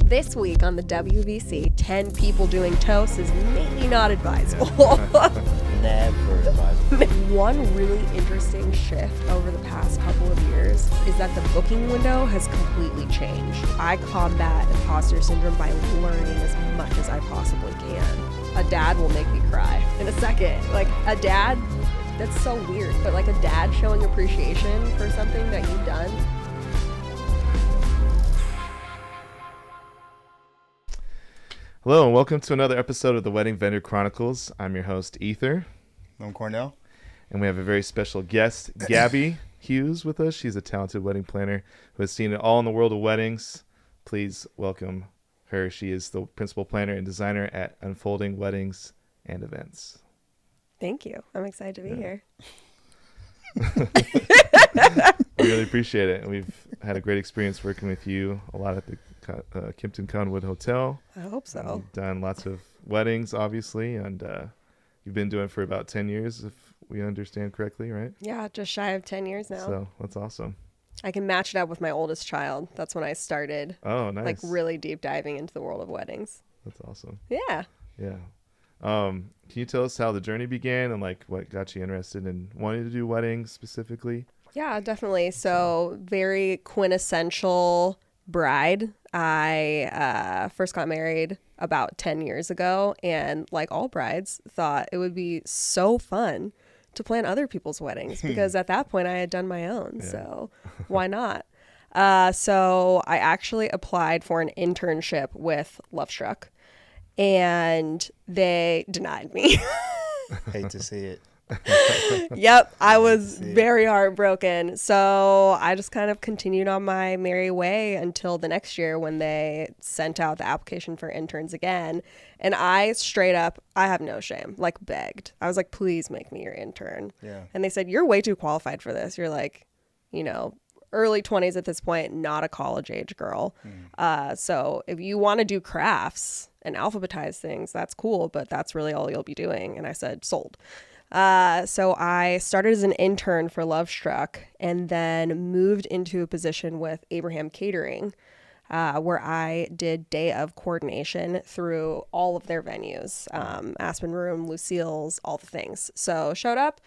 This week on the WVC, 10 people doing toasts is maybe not advisable. Never advisable. One really interesting shift over the past couple of years is that the booking window has completely changed. I combat imposter syndrome by learning as much as I possibly can. A dad will make me cry in a second. Like a dad, that's so weird, but like a dad showing appreciation for something that you've done. Hello and welcome to another episode of the Wedding Vendor Chronicles. I'm your host, Ether. I'm Cornell. And we have a very special guest, Gabby Hughes, with us. She's a talented wedding planner who has seen it all in the world of weddings. Please welcome her. She is the principal planner and designer at Unfolding Weddings and Events. Thank you. I'm excited to be here. We really appreciate it. And we've had a great experience working with you a lot at the Kimpton Conwood Hotel. I hope so. You've done lots of weddings, obviously, and you've been doing it for about 10 years, if we understand correctly, right? Yeah, just shy of 10 years now. So that's awesome. I can match it up with my oldest child. That's when I started. Oh, nice. Like really deep diving into the world of weddings. That's awesome. Yeah. Yeah. Can you tell us how the journey began and like what got you interested in wanting to do weddings specifically? Yeah, definitely. So very quintessential bride. I first got married about 10 years ago, and like all brides, thought it would be so fun to plan other people's weddings because at that point I had done my own. Yeah. So why not? So I actually applied for an internship with Lovestruck, and they denied me. Hate to see it. Yep, I was very heartbroken. So I just kind of continued on my merry way until the next year when they sent out the application for interns again. And I straight up, I have no shame, like begged. I was like, please make me your intern. Yeah. And they said, you're way too qualified for this. You're like, you know, early 20s at this point, not a college age girl. So if you want to do crafts and alphabetize things, that's cool, but that's really all you'll be doing. And I said, sold. So I started as an intern for Lovestruck and then moved into a position with Abraham Catering, where I did day of coordination through all of their venues, Aspen Room, Lucille's, all the things. So showed up,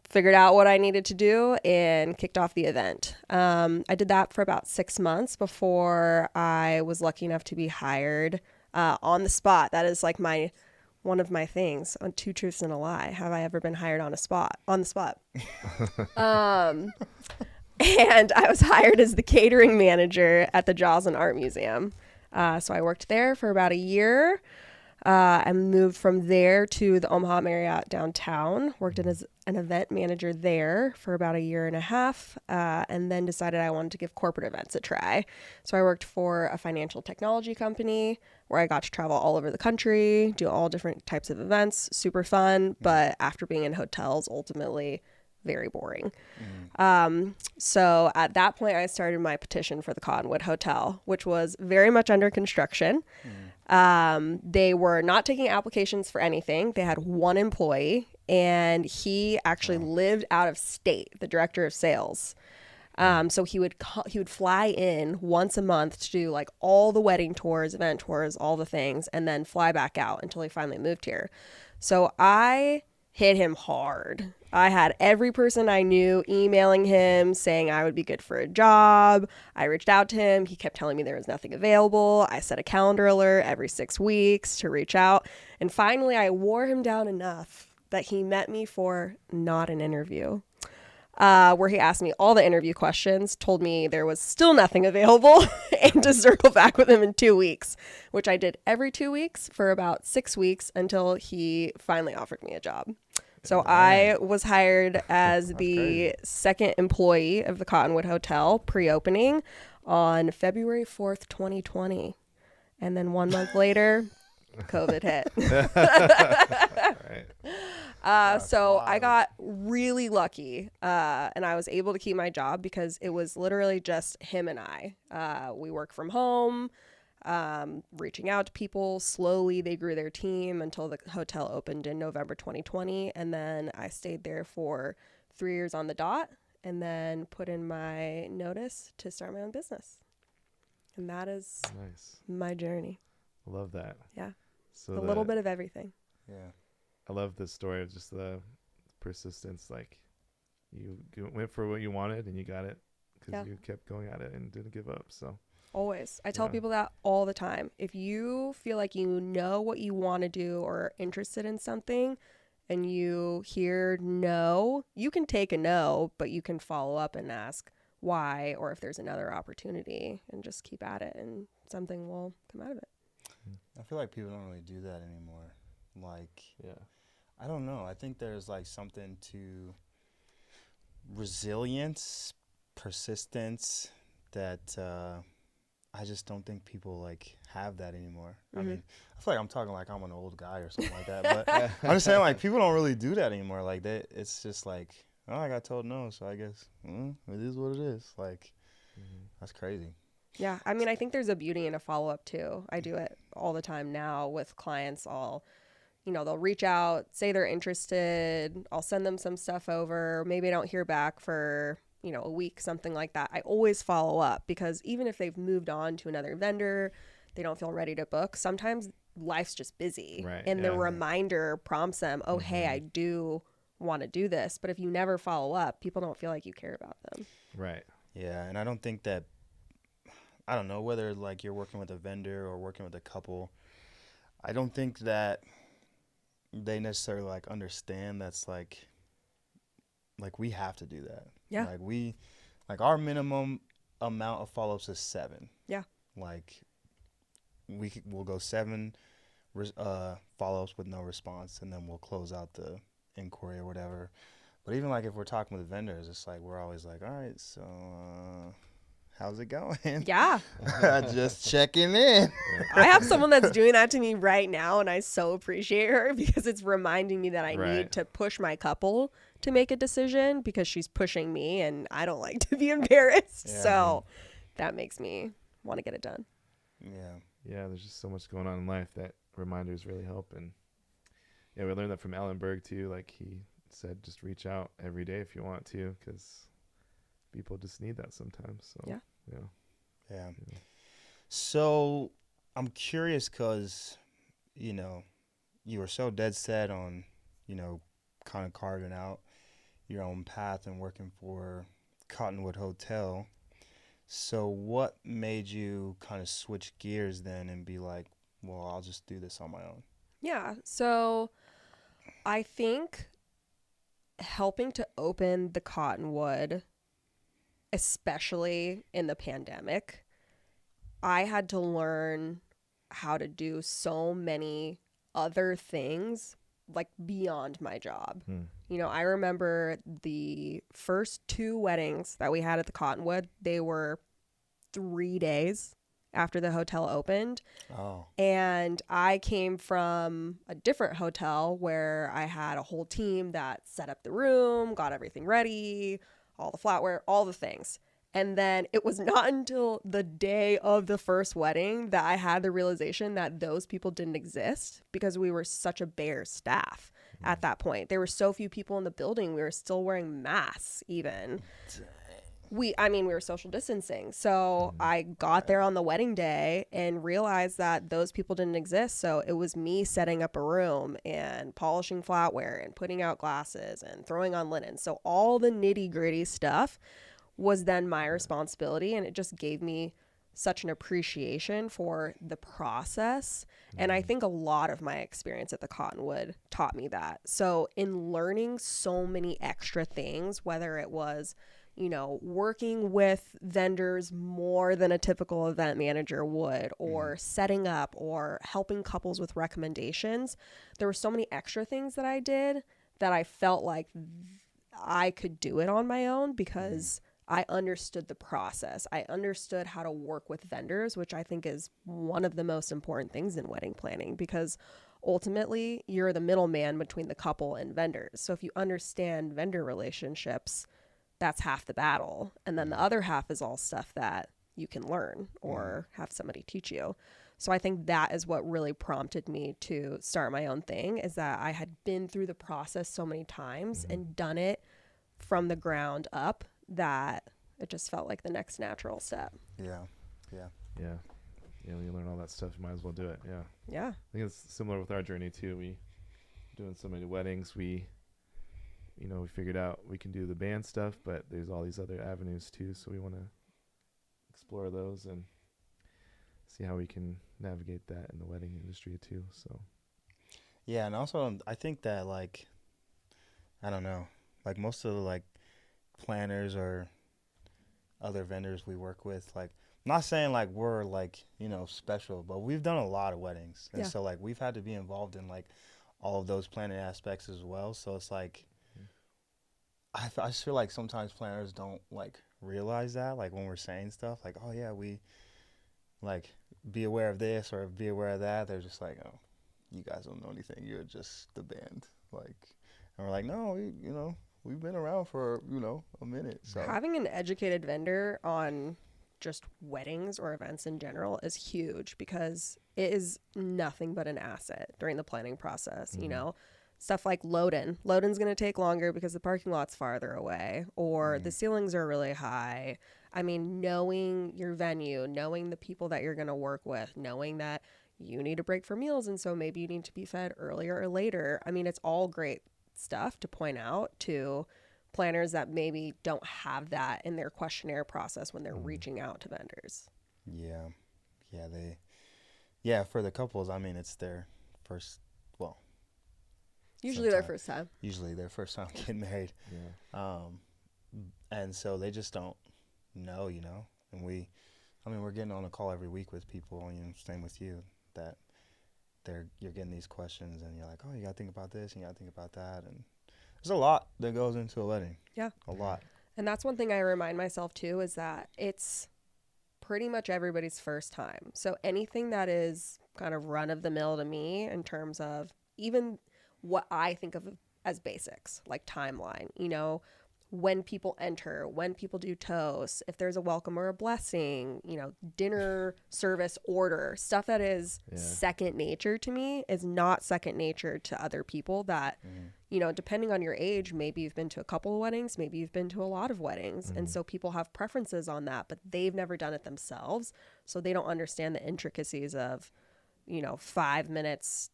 figured out what I needed to do, and kicked off the event. I did that for about 6 months before I was lucky enough to be hired on the spot. That is like one of my things on Two Truths and a Lie. Have I ever been hired on the spot? And I was hired as the catering manager at the Joslin Art Museum. So I worked there for about a year. I moved from there to the Omaha Marriott downtown, worked as an event manager there for about a year and a half, and then decided I wanted to give corporate events a try. So I worked for a financial technology company where I got to travel all over the country, do all different types of events, super fun, but after being in hotels, ultimately very boring. So at that point, I started my petition for the Conwood Hotel, which was very much under construction. They were not taking applications for anything. They had one employee, and he actually lived out of state, the director of sales. So he would fly in once a month to do like all the wedding tours, event tours, all the things, and then fly back out until he finally moved here. So I hit him hard. I had every person I knew emailing him saying I would be good for a job. I reached out to him. He kept telling me there was nothing available. I set a calendar alert every 6 weeks to reach out. And finally, I wore him down enough that he met me for not an interview, where he asked me all the interview questions, told me there was still nothing available, and to circle back with him in 2 weeks, which I did every 2 weeks for about 6 weeks until he finally offered me a job. So I was hired as the second employee of the Cottonwood Hotel pre-opening on February 4th, 2020. And then 1 month later, COVID hit. So I got really lucky, and I was able to keep my job because it was literally just him and I. We work from home, reaching out to people. Slowly, they grew their team until the hotel opened in November 2020. And then I stayed there for 3 years on the dot and then put in my notice to start my own business. And that is Nice. my journey. I love that. Yeah. So A little bit of everything. Yeah. I love the story of just the persistence. Like you went for what you wanted and you got it because you kept going at it and didn't give up. So always. I tell people that all the time. If you feel like you know what you want to do or are interested in something and you hear no, you can take a no, but you can follow up and ask why or if there's another opportunity and just keep at it and something will come out of it. I feel like people don't really do that anymore. Like, I don't know. I think there's like something to resilience, persistence that I just don't think people like have that anymore. I mean, I feel like I'm talking like I'm an old guy or something like that, but I'm just saying like people don't really do that anymore. Like it's just like, oh, I got told no, so I guess it is what it is. Like, that's crazy. Yeah, I mean, I think there's a beauty in a follow-up too. I do it all the time now with clients. They'll reach out, say they're interested. I'll send them some stuff over. Maybe I don't hear back for, a week, something like that. I always follow up because even if they've moved on to another vendor, they don't feel ready to book. Sometimes life's just busy. Right, and the reminder prompts them, oh, hey, I do want to do this. But if you never follow up, people don't feel like you care about them. Right. Yeah, and I don't think that, I don't know, whether like you're working with a vendor or working with a couple, I don't think that they necessarily like understand that's like we have to do that. Yeah. Like our minimum amount of follow-ups is 7. Yeah. Like we'll go 7 follow-ups with no response, and then we'll close out the inquiry or whatever. But even like if we're talking with vendors, it's like we're always like, all right, so how's it going? Yeah. Just checking in. I have someone that's doing that to me right now, and I so appreciate her because it's reminding me that I need to push my couple to make a decision because she's pushing me, and I don't like to be embarrassed. Yeah. So that makes me want to get it done. Yeah. Yeah, there's just so much going on in life that reminders really help. And we learned that from Alan Berg too. Like he said, just reach out every day if you want to, because people just need that sometimes. So Yeah. So I'm curious because, you were so dead set on, kind of carving out your own path and working for Cottonwood Hotel. So what made you kind of switch gears then and be like, well, I'll just do this on my own? Yeah. So I think helping to open the Cottonwood, especially in the pandemic, I had to learn how to do so many other things like beyond my job. I remember the first 2 weddings that we had at the Cottonwood, they were 3 days after the hotel opened. Oh. And I came from a different hotel where I had a whole team that set up the room, got everything ready, all the flatware, all the things. And then it was not until the day of the first wedding that I had the realization that those people didn't exist because we were such a bare staff at that point. There were so few people in the building. We were still wearing masks even. We were social distancing. So I got there on the wedding day and realized that those people didn't exist. So it was me setting up a room and polishing flatware and putting out glasses and throwing on linen. So all the nitty gritty stuff was then my responsibility, and it just gave me such an appreciation for the process. And I think a lot of my experience at the Cottonwood taught me that. So in learning so many extra things, whether it was, working with vendors more than a typical event manager would, or setting up or helping couples with recommendations, there were so many extra things that I did that I felt like I could do it on my own because I understood the process. I understood how to work with vendors, which I think is one of the most important things in wedding planning, because ultimately you're the middleman between the couple and vendors. So if you understand vendor relationships, that's half the battle. And then the other half is all stuff that you can learn or have somebody teach you. So I think that is what really prompted me to start my own thing, is that I had been through the process so many times and done it from the ground up that it just felt like the next natural step. Yeah. Yeah. Yeah, when you learn all that stuff, you might as well do it. Yeah. Yeah. I think it's similar with our journey too. We doing so many weddings. We figured out we can do the band stuff, but there's all these other avenues too. So we want to explore those and see how we can navigate that in the wedding industry too. So Yeah, and also I think that like I don't know, like most of the like planners or other vendors we work with, like not saying like we're like, special, but we've done a lot of weddings. And Yeah. so like we've had to be involved in like all of those planning aspects as well. So it's like I just feel like sometimes planners don't like realize that, like when we're saying stuff like, oh yeah, we like be aware of this or be aware of that. They're just like, oh, you guys don't know anything. You're just the band. Like, and we're like, no, we've been around for, a minute. So Having an educated vendor on just weddings or events in general is huge because it is nothing but an asset during the planning process. Stuff like load-in. Load-in's going to take longer because the parking lot's farther away or the ceilings are really high. I mean, knowing your venue, knowing the people that you're going to work with, knowing that you need a break for meals and so maybe you need to be fed earlier or later. I mean, it's all great stuff to point out to planners that maybe don't have that in their questionnaire process when they're reaching out to vendors. For the couples, I mean, it's their first, well, Usually their first time. Usually their first time getting married. yeah. And so they just don't know, and we're getting on a call every week with people, same with you, that you're getting these questions and you're like, oh, you got to think about this and you got to think about that. And there's a lot that goes into a wedding. Yeah. A lot. And that's one thing I remind myself too, is that it's pretty much everybody's first time. So anything that is kind of run of the mill to me in terms of even what I think of as basics, like timeline, when people enter, when people do toast, if there's a welcome or a blessing, dinner service order, stuff that is second nature to me is not second nature to other people that, depending on your age, maybe you've been to a couple of weddings, maybe you've been to a lot of weddings. And so people have preferences on that, but they've never done it themselves. So they don't understand the intricacies of, 5 minutes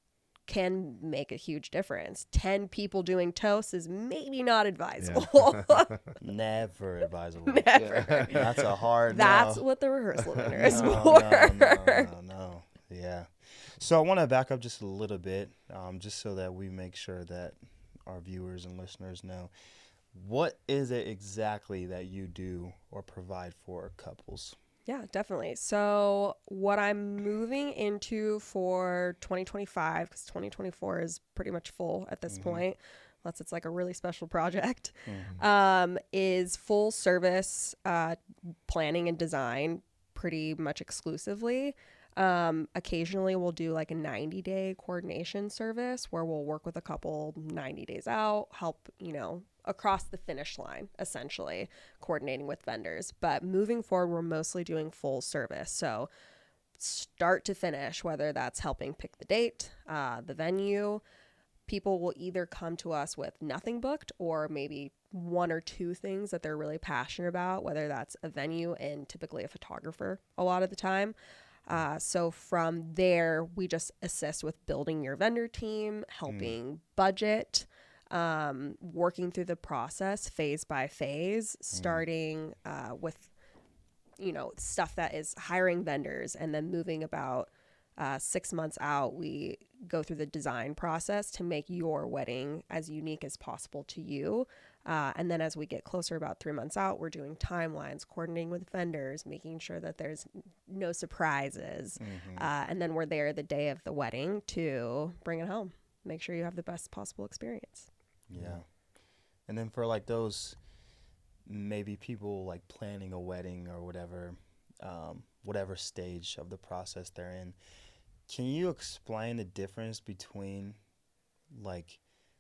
can make a huge difference. 10 people doing toasts is maybe not advisable. Never advisable. Never. That's a hard That's no. what the rehearsal dinner is for. No. Yeah. So I want to back up just a little bit, just so that we make sure that our viewers and listeners know. What is it exactly that you do or provide for couples? Yeah, definitely. So what I'm moving into for 2025, because 2024 is pretty much full at this point, unless it's like a really special project, is full service planning and design pretty much exclusively. Occasionally we'll do like a 90-day coordination service where we'll work with a couple 90 days out, help, across the finish line, essentially coordinating with vendors. But moving forward, we're mostly doing full service. So start to finish, whether that's helping pick the date, the venue, people will either come to us with nothing booked or maybe one or two things that they're really passionate about, whether that's a venue and typically a photographer a lot of the time. So from there, we just assist with building your vendor team, helping budget, working through the process phase by phase, starting with, stuff that is hiring vendors and then moving about 6 months out, we go through the design process to make your wedding as unique as possible to you. And then as we get closer, about 3 months out, we're doing timelines, coordinating with vendors, making sure that there's no surprises. And then we're there the day of the wedding to bring it home. Make sure you have the best possible experience. Yeah. And then for like those maybe people like planning a wedding or whatever, whatever stage of the process they're in, can you explain the difference between like,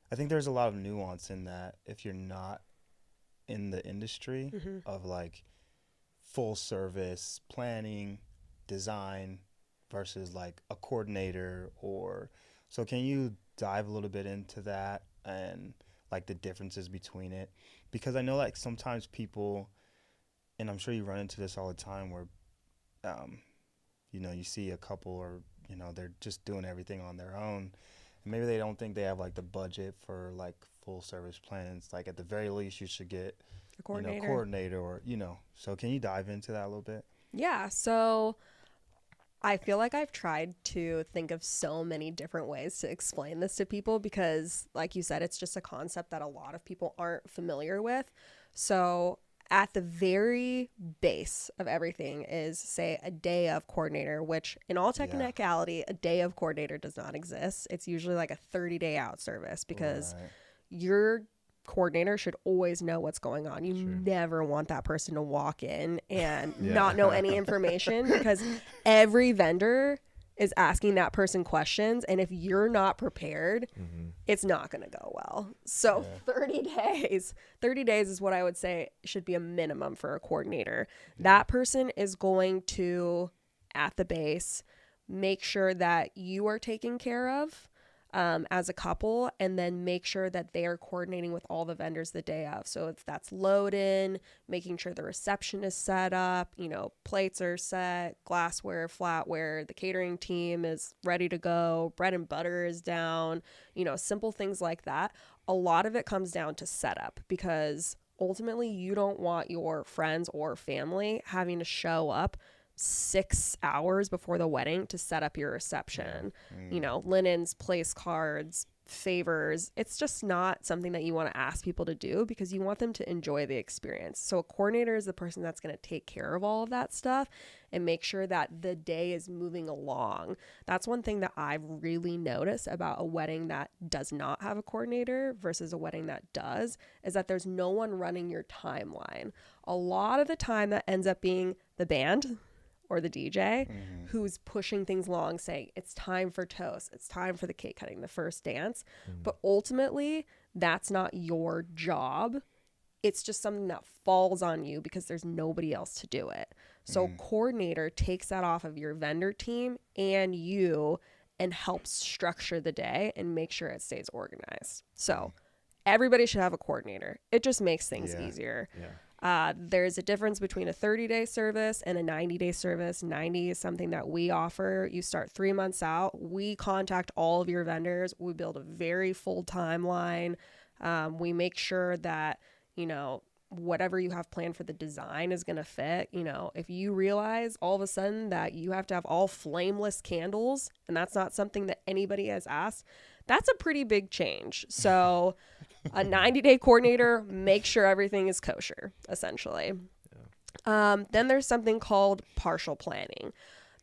I think there's a lot of nuance in that if you're not in the industry of like full service planning, design versus like a coordinator so can you dive a little bit into that and like the differences between it? Because I know like sometimes people, and I'm sure you run into this all the time where you see a couple or, they're just doing everything on their own. And maybe they don't think they have like the budget for like full service plans. Like at the very least, you should get A coordinator. Coordinator or, So can you dive into that a little bit? Yeah. So I feel like I've tried to think of so many different ways to explain this to people because, like you said, it's just a concept that a lot of people aren't familiar with. So at the very base of everything is, say, a day of coordinator, which in all technicality, a day of coordinator does not exist. It's usually like a 30-day out service because your coordinator should always know what's going on. You never want that person to walk in and not know any information because every vendor is asking that person questions, and if you're not prepared, it's not going to go well. So 30 days is what I would say should be a minimum for a coordinator. That person is going to, at the base, make sure that you are taken care of as a couple, and then make sure that they are coordinating with all the vendors the day of. So if that's load in, making sure the reception is set up, plates are set, glassware, flatware, the catering team is ready to go, bread and butter is down, simple things like that. A lot of it comes down to setup because ultimately you don't want your friends or family having to show up 6 hours before the wedding to set up your reception. Linens, place cards, favors. It's just not something that you want to ask people to do because you want them to enjoy the experience. So a coordinator is the person that's going to take care of all of that stuff and make sure that the day is moving along. That's one thing that I've really noticed about a wedding that does not have a coordinator versus a wedding that does, is that there's no one running your timeline. A lot of the time that ends up being the band or the DJ who's pushing things along, saying it's time for toast, it's time for the cake cutting, the first dance. But ultimately, that's not your job. It's just something that falls on you because there's nobody else to do it. So coordinator takes that off of your vendor team and you and helps structure the day and make sure it stays organized. So everybody should have a coordinator. It just makes things easier. There's a difference between a 30-day service and a 90-day service. 90 is something that we offer. You start 3 months out. We contact all of your vendors. We build a very full timeline. We make sure that, whatever you have planned for the design is going to fit. If you realize all of a sudden that you have to have all flameless candles and that's not something that anybody has asked, that's a pretty big change. So a 90-day coordinator makes sure everything is kosher, essentially. Then there's something called partial planning.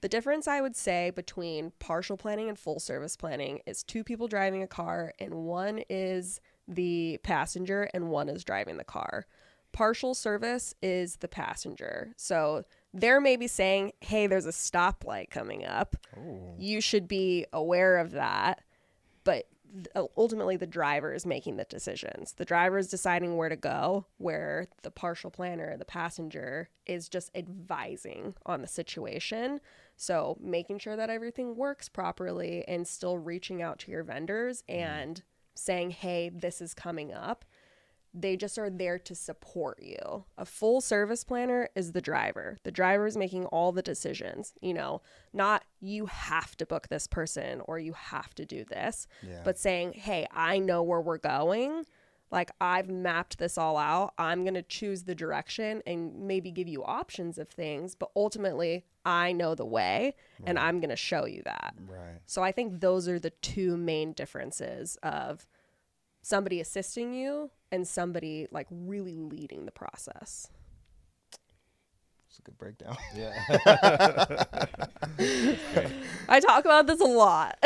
The difference I would say between partial planning and full service planning is 2 people driving a car and one is the passenger and one is driving the car. Partial service is the passenger. So they're maybe saying, hey, there's a stoplight coming up. Ooh. You should be aware of that. But ultimately, the driver is making the decisions. The driver is deciding where to go, where the partial planner, the passenger, is just advising on the situation. So making sure that everything works properly and still reaching out to your vendors and saying, hey, this is coming up. They just are there to support you. A full service planner is the driver. The driver is making all the decisions, not you have to book this person or you have to do this, but saying, hey, I know where we're going. Like I've mapped this all out. I'm going to choose the direction and maybe give you options of things, but ultimately I know the way and I'm going to show you that. Right. So I think those are the 2 main differences of somebody assisting you and somebody like really leading the process. It's a good breakdown. Yeah. I talk about this a lot.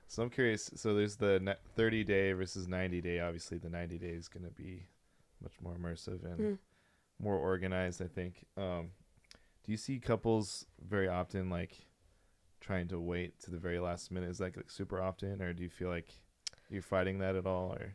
So I'm curious. So there's the 30-day versus 90-day. Obviously, the 90-day is going to be much more immersive and more organized, I think. Do you see couples very often like trying to wait to the very last minute? Is that like super often, or do you feel like you're fighting that at all? Or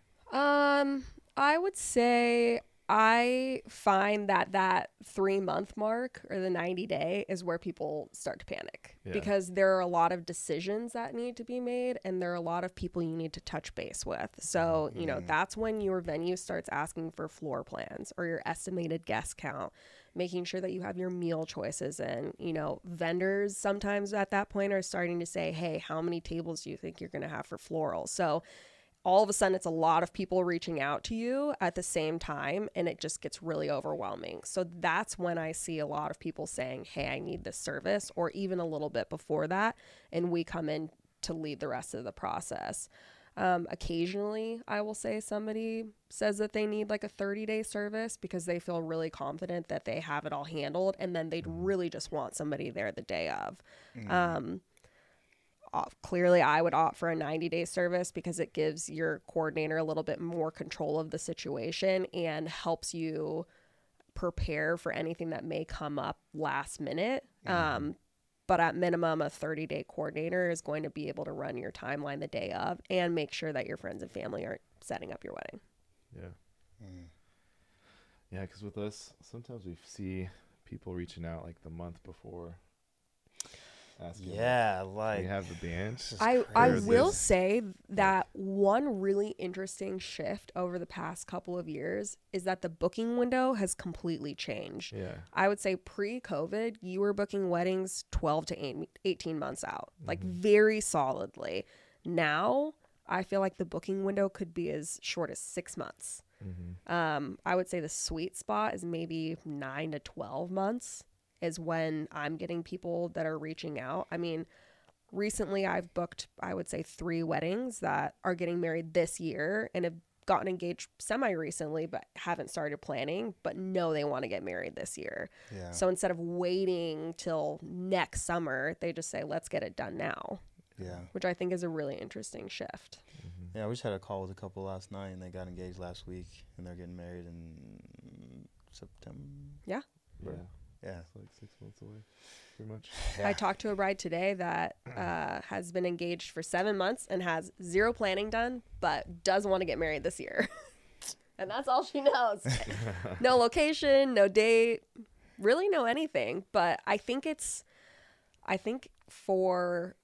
I would say I find that 3-month mark or the 90-day is where people start to panic because there are a lot of decisions that need to be made and there are a lot of people you need to touch base with. So, that's when your venue starts asking for floor plans or your estimated guest count. making sure that you have your meal choices in. You know, vendors sometimes at that point are starting to say, hey, how many tables do you think you're going to have for floral? So all of a sudden it's a lot of people reaching out to you at the same time, and it just gets really overwhelming. So that's when I see a lot of people saying, hey, I need this service, or even a little bit before that, and we come in to lead the rest of the process. Occasionally I will say somebody says that they need like a 30-day service because they feel really confident that they have it all handled, and then they'd really just want somebody there the day of. Clearly I would opt for a 90-day service because it gives your coordinator a little bit more control of the situation and helps you prepare for anything that may come up last minute. But at minimum, a 30-day coordinator is going to be able to run your timeline the day of and make sure that your friends and family aren't setting up your wedding. Yeah. Yeah, because with us, sometimes we see people reaching out like the month before, asking. Yeah, Like, like we have the band. I will say that one really interesting shift over the past couple of years is that the booking window has completely changed. Yeah. I would say pre-COVID, you were booking weddings 12 to 18 months out, like very solidly. Now, I feel like the booking window could be as short as 6 months. I would say the sweet spot is maybe 9 to 12 months is when I'm getting people that are reaching out. I mean, recently I've booked, I would say 3 weddings that are getting married this year and have gotten engaged semi-recently, but haven't started planning, but know they want to get married this year. Yeah. So instead of waiting till next summer, they just say, let's get it done now. Yeah. Which I think is a really interesting shift. Yeah, we just had a call with a couple last night, and they got engaged last week, and they're getting married in September. Yeah. Yeah. Yeah. It's like 6 months away, pretty much. Yeah. I talked to a bride today that has been engaged for 7 months and has 0 planning done, but does want to get married this year. And that's all she knows. No location, no date, really no anything. But I think for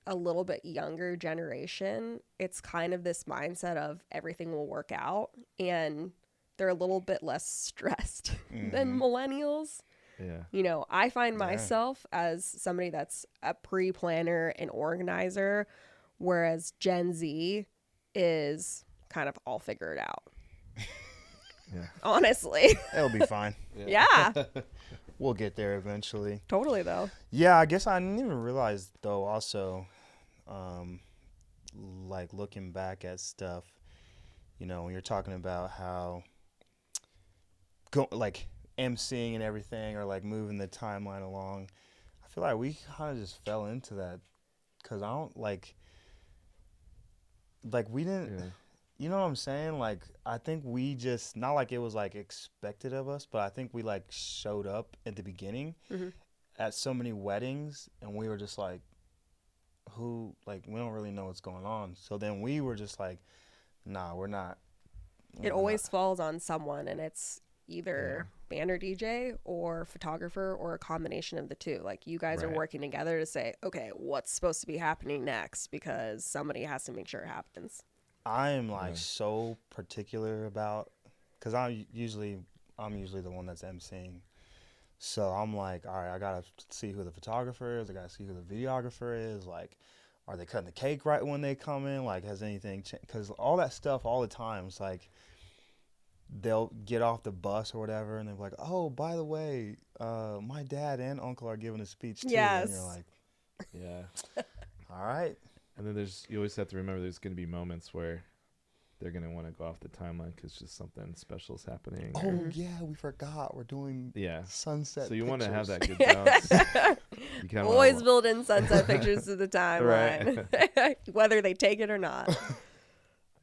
a little bit younger generation, it's kind of this mindset of everything will work out, and they're a little bit less stressed than millennials. Yeah. You know, I find myself as somebody that's a pre-planner and organizer, whereas Gen Z is kind of all figured out. Yeah. Honestly. It'll be fine. Yeah. We'll get there eventually. Totally, though. Yeah, I guess I didn't even realize, though, also, like, looking back at stuff, you know, when you're talking about how, like, emceeing and everything, or, like, moving the timeline along, I feel like we kind of just fell into that, because I don't, like, we didn't... Yeah. You know what I'm saying? Like, I think we just, not like it was, like, expected of us, but I think we, like, showed up at the beginning at so many weddings, and we were just like, we don't really know what's going on. So then we were just like, nah, we're not. It always falls on someone, and it's either band or DJ or photographer or a combination of the two. Like, you guys are working together to say, okay, what's supposed to be happening next, because somebody has to make sure it happens. I'm like so particular about, because I'm usually the one that's emceeing. So I'm like, all right, I gotta see who the photographer is. I gotta see who the videographer is. Like, are they cutting the cake right when they come in? Like, has anything changed? Because all that stuff all the time, it's like they'll get off the bus or whatever, and they're like, oh, by the way, my dad and uncle are giving a speech too. Yes. And you're like, Yeah. all right. And then you always have to remember there's going to be moments where they're going to want to go off the timeline because just something special is happening. Oh, yeah, we forgot. We're doing sunset So you want to have that pictures. good balance. You kinda Always wanna- build in sunset pictures to the timeline, whether they take it or not.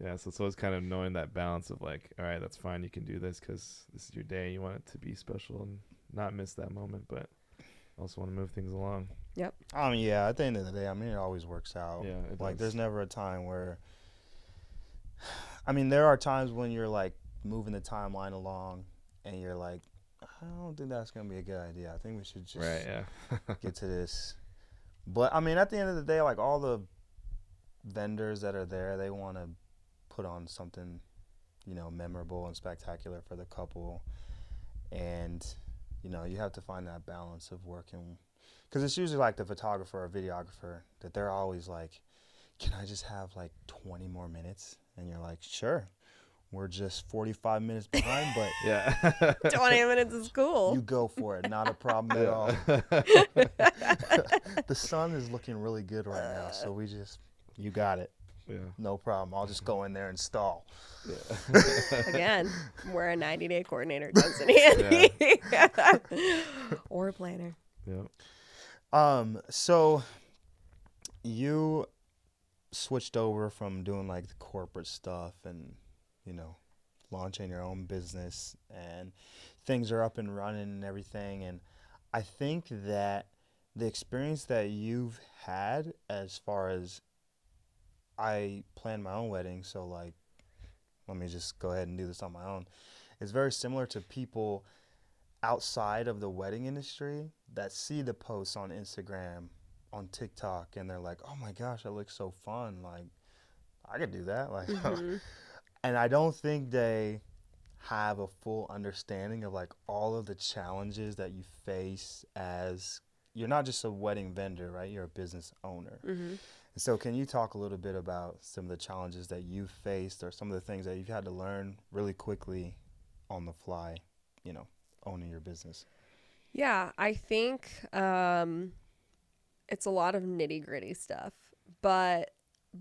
Yeah, so it's always kind of knowing that balance of like, all right, that's fine. You can do this because this is your day. You want it to be special and not miss that moment, but also want to move things along. Yep. I mean, yeah, at the end of the day, I mean, it always works out. Yeah, it like, does. there's never a time where, I mean, there are times when you're, like, moving the timeline along, and you're like, I don't think that's going to be a good idea. I think we should just get to this. But, I mean, at the end of the day, like, all the vendors that are there, they want to put on something, you know, memorable and spectacular for the couple. And you know, you have to find that balance of working, because it's usually like the photographer or videographer that they're always like, can I just have like 20 more minutes? And you're like, sure, we're just 45 minutes behind, but Yeah. 20 minutes is cool. you go for it. Not a problem at all. The sun is looking really good right now, so you got it. Yeah. No problem. I'll just go in there and stall. Again, we're a 90-day coordinator comes in handy. Or a planner. Yeah. So you switched over from doing like the corporate stuff and, you know, launching your own business, and things are up and running and everything. And I think that the experience that you've had, as far as I plan my own wedding, so like, let me just go ahead and do this on my own, is very similar to people outside of the wedding industry that see the posts on Instagram, on TikTok, and they're like, oh my gosh, that looks so fun. Like, I could do that. Like, and I don't think they have a full understanding of like all of the challenges that you face as, you're not just a wedding vendor, right? You're a business owner. And so can you talk a little bit about some of the challenges that you've faced, or some of the things that you've had to learn really quickly on the fly, you know, owning your business? Yeah, I think it's a lot of nitty gritty stuff, but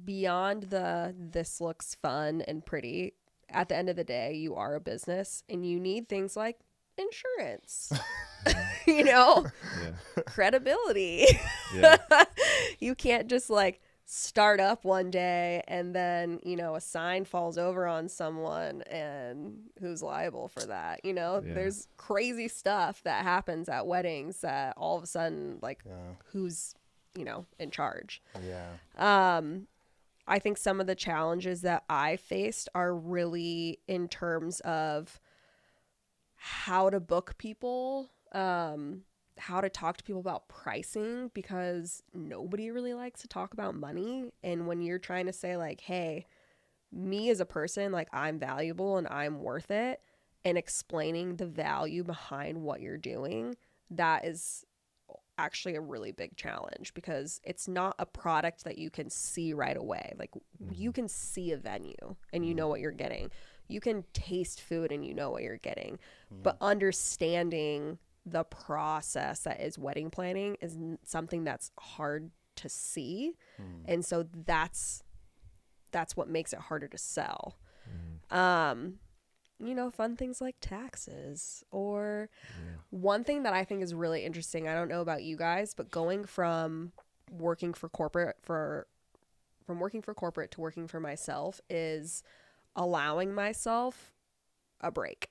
beyond this looks fun and pretty, at the end of the day, you are a business and you need things like insurance, you know, credibility. You can't just like start up one day and then, you know, a sign falls over on someone and who's liable for that? You know, there's crazy stuff that happens at weddings that all of a sudden, like, who's, you know, in charge? I think some of the challenges that I faced are really in terms of how to book people, how to talk to people about pricing, because nobody really likes to talk about money. And when you're trying to say like, hey, me as a person, like, I'm valuable and I'm worth it, and explaining the value behind what you're doing, that is actually a really big challenge, because it's not a product that you can see right away. Like, you can see a venue and you know what you're getting. You can taste food and you know what you're getting. But understanding the process that is wedding planning is something that's hard to see. And so that's what makes it harder to sell. You know, fun things like taxes, or one thing that I think is really interesting, I don't know about you guys, but going from working for corporate to working for myself is allowing myself a break.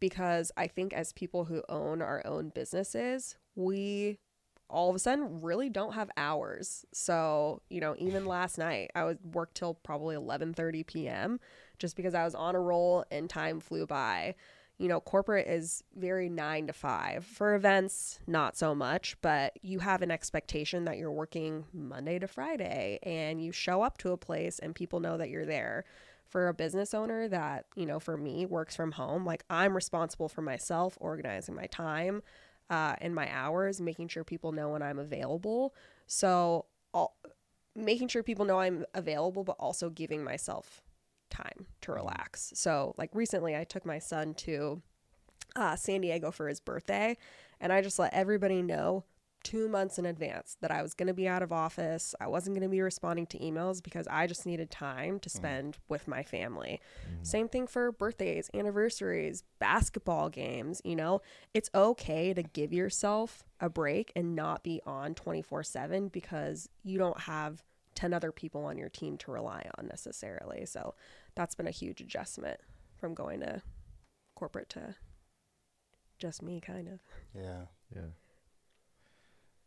Because I think as people who own our own businesses, we all of a sudden really don't have hours. So, you know, even last night I worked till probably 11:30 p.m. just because I was on a roll and time flew by. You know, corporate is very 9 to 5. For events, not so much, but you have an expectation that you're working Monday to Friday and you show up to a place and people know that you're there. For a business owner that, you know, for me, works from home, like, I'm responsible for myself, organizing my time and my hours, making sure people know when I'm available. So making sure people know I'm available, but also giving myself time to relax. So like recently I took my son to San Diego for his birthday, and I just let everybody know 2 months in advance that I was going to be out of office. I wasn't going to be responding to emails because I just needed time to spend with my family. Same thing for birthdays, anniversaries, basketball games. You know, it's okay to give yourself a break and not be on 24/7 because you don't have 10 other people on your team to rely on necessarily. So that's been a huge adjustment from going to corporate to just me, kind of.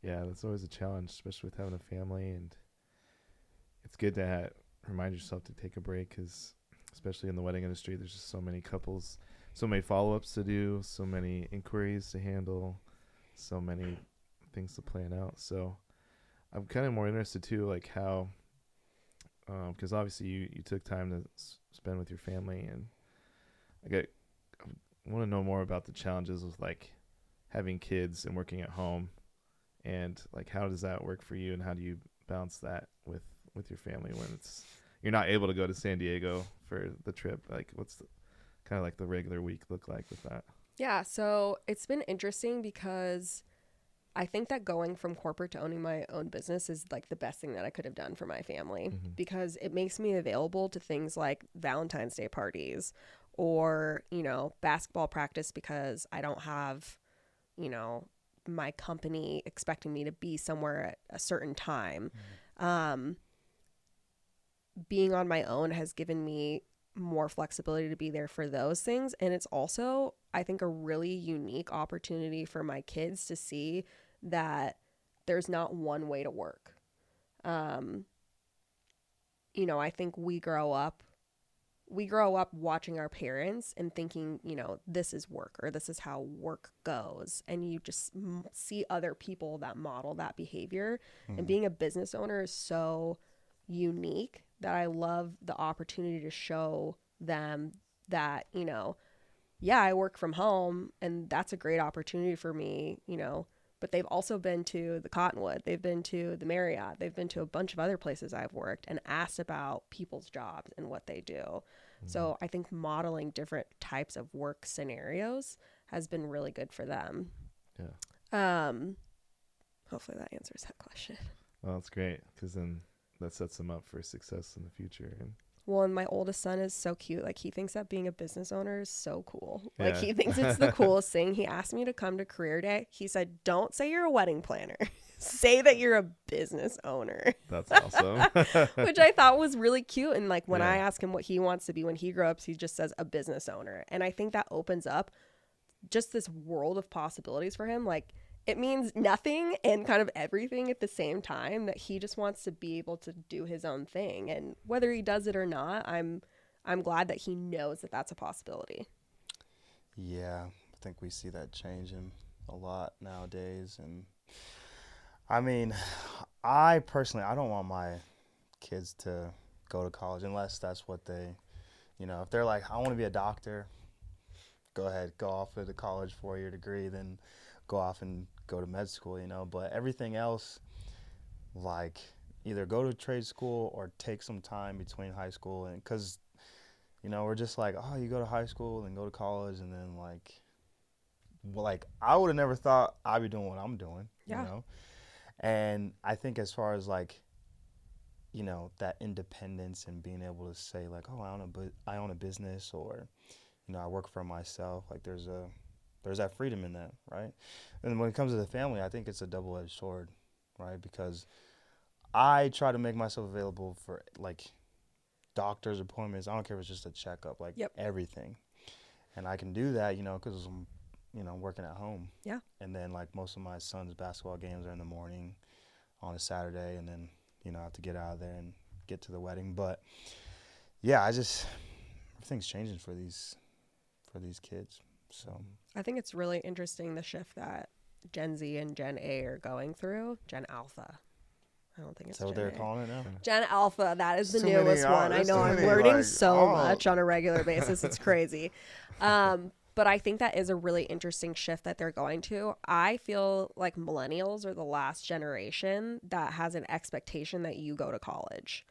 Yeah, that's always a challenge, especially with having a family. And it's good to remind yourself to take a break, because especially in the wedding industry, there's just so many couples, so many follow-ups to do, so many inquiries to handle, so many things to plan out. So I'm kind of more interested too, like how, because obviously you took time to spend with your family, and I want to know more about the challenges with like having kids and working at home, and like how does that work for you, and how do you balance that with your family when you're not able to go to San Diego for the trip? Like what's kind of like the regular week look like with that? Yeah, so it's been interesting because I think that going from corporate to owning my own business is like the best thing that I could have done for my family, because it makes me available to things like Valentine's Day parties or, basketball practice, because I don't have, my company expecting me to be somewhere at a certain time. Being on my own has given me more flexibility to be there for those things. And it's also, I think, a really unique opportunity for my kids to see that there's not one way to work. I think we grow up watching our parents and thinking, this is work, or this is how work goes. And you just see other people that model that behavior. And being a business owner is so unique that I love the opportunity to show them that, yeah, I work from home and that's a great opportunity for me, but they've also been to the Cottonwood, they've been to the Marriott, they've been to a bunch of other places I've worked and asked about people's jobs and what they do. So I think modeling different types of work scenarios has been really good for them. Yeah. Hopefully that answers that question. Well, that's great, because then that sets them up for success in the future. And my oldest son is so cute. Like, he thinks that being a business owner is so cool. Yeah. Like, he thinks it's the coolest thing. He asked me to come to career day. He said, don't say you're a wedding planner. Say that you're a business owner. That's awesome. Which I thought was really cute. And like, when I ask him what he wants to be when he grows up, he just says a business owner. And I think that opens up just this world of possibilities for him. Like, it means nothing and kind of everything at the same time, that he just wants to be able to do his own thing. And whether he does it or not, I'm glad that he knows that that's a possibility. Yeah, I think we see that changing a lot nowadays. And I mean, I personally, I don't want my kids to go to college unless that's what they, if they're like, I want to be a doctor, go ahead, go off with a college 4-year degree, then go off and go to med school, but everything else, like, either go to trade school or take some time between high school. And because, we're just like, oh, you go to high school and go to college, and then like I would have never thought I'd be doing what I'm doing, And I think as far as like, that independence and being able to say like, oh, I own a business, or, I work for myself, like there's that freedom in that, right? And when it comes to the family, I think it's a double-edged sword, right? Because I try to make myself available for like doctor's appointments. I don't care if it's just a checkup, like everything. And I can do that, because I'm, working at home. Yeah. And then like most of my son's basketball games are in the morning on a Saturday, and then, I have to get out of there and get to the wedding. But yeah, everything's changing for these kids. So I think it's really interesting, the shift that Gen Z and Gen A are going through. Gen Alpha. I don't think it's Gen what they're A. calling it now. Gen Alpha. That is the Too newest many, one. I know I'm learning so much on a regular basis. It's crazy. But I think that is a really interesting shift that they're going to. I feel like millennials are the last generation that has an expectation that you go to college.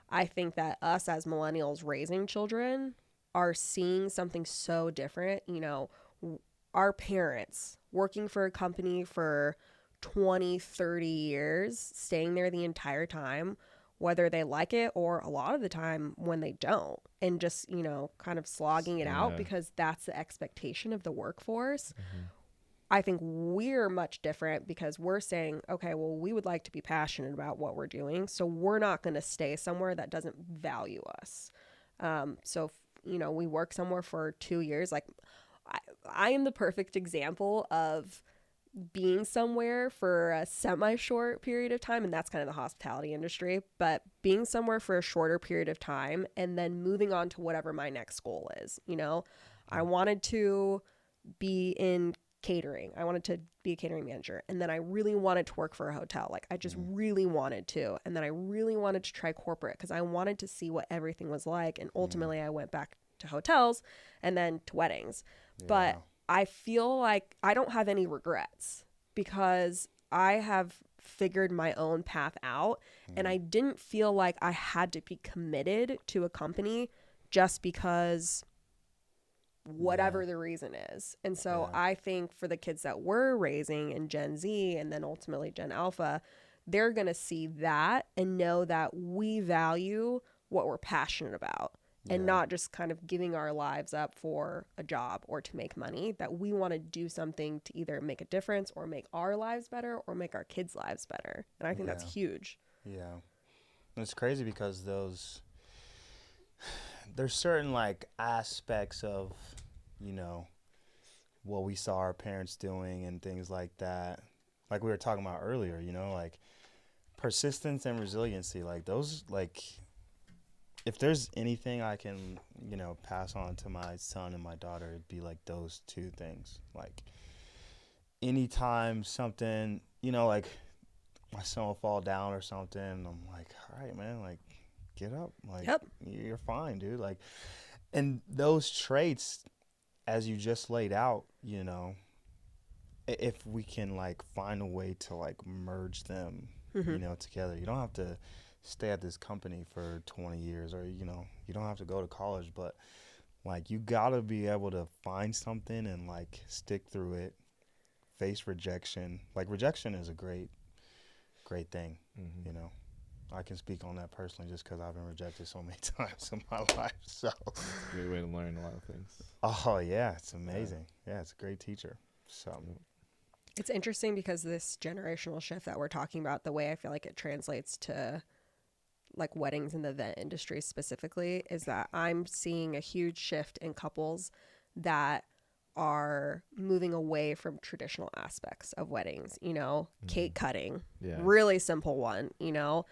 I think that us as millennials raising children are seeing something so different. Our parents working for a company for 20, 30 years, staying there the entire time, whether they like it or a lot of the time when they don't, and just, kind of slogging it out because that's the expectation of the workforce. I think we're much different because we're saying, okay, well, we would like to be passionate about what we're doing, so we're not going to stay somewhere that doesn't value us. So, we work somewhere for 2 years. Like, I am the perfect example of being somewhere for a semi-short period of time, and that's kind of the hospitality industry, but being somewhere for a shorter period of time and then moving on to whatever my next goal is. I wanted to be in catering. I wanted to be a catering manager, and then I really wanted to work for a hotel. Like, I just really wanted to, and then I really wanted to try corporate because I wanted to see what everything was like, and ultimately I went back to hotels and then to weddings. But I feel like I don't have any regrets because I have figured my own path out, and I didn't feel like I had to be committed to a company just because whatever the reason is. And so I think for the kids that we're raising in Gen Z and then ultimately Gen Alpha, they're going to see that and know that we value what we're passionate about and not just kind of giving our lives up for a job or to make money, that we want to do something to either make a difference or make our lives better or make our kids' lives better. And I think that's huge. Yeah. And it's crazy because there's certain like aspects of, you know, what we saw our parents doing and things like that. Like we were talking about earlier, you know, like persistence and resiliency, like those, like if there's anything I can, you know, pass on to my son and my daughter, it'd be like those two things. Like anytime something, you know, like my son will fall down or something, I'm like, all right, man, like get up, like you're fine, dude. Like, and those traits, as you just laid out, you know, if we can like find a way to like merge them, you know, together. You don't have to stay at this company for 20 years or, you know, you don't have to go to college, but like you gotta be able to find something and like stick through it, face rejection. Like rejection is a great thing, you know. I can speak on that personally just because I've been rejected so many times in my life. So it's a great way to learn a lot of things. Oh yeah, it's amazing. Yeah, it's a great teacher. So it's interesting because this generational shift that we're talking about, the way I feel like it translates to like weddings in the event industry specifically, is that I'm seeing a huge shift in couples that are moving away from traditional aspects of weddings, you know, cake cutting, really simple one, you know.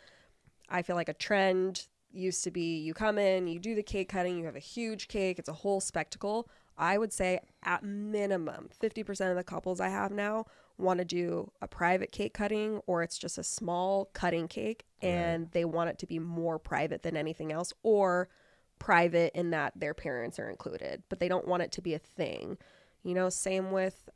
I feel like a trend used to be you come in, you do the cake cutting, you have a huge cake, it's a whole spectacle. I would say at minimum 50% of the couples I have now want to do a private cake cutting, or it's just a small cutting cake and they want it to be more private than anything else, or private in that their parents are included, but they don't want it to be a thing. You know, same with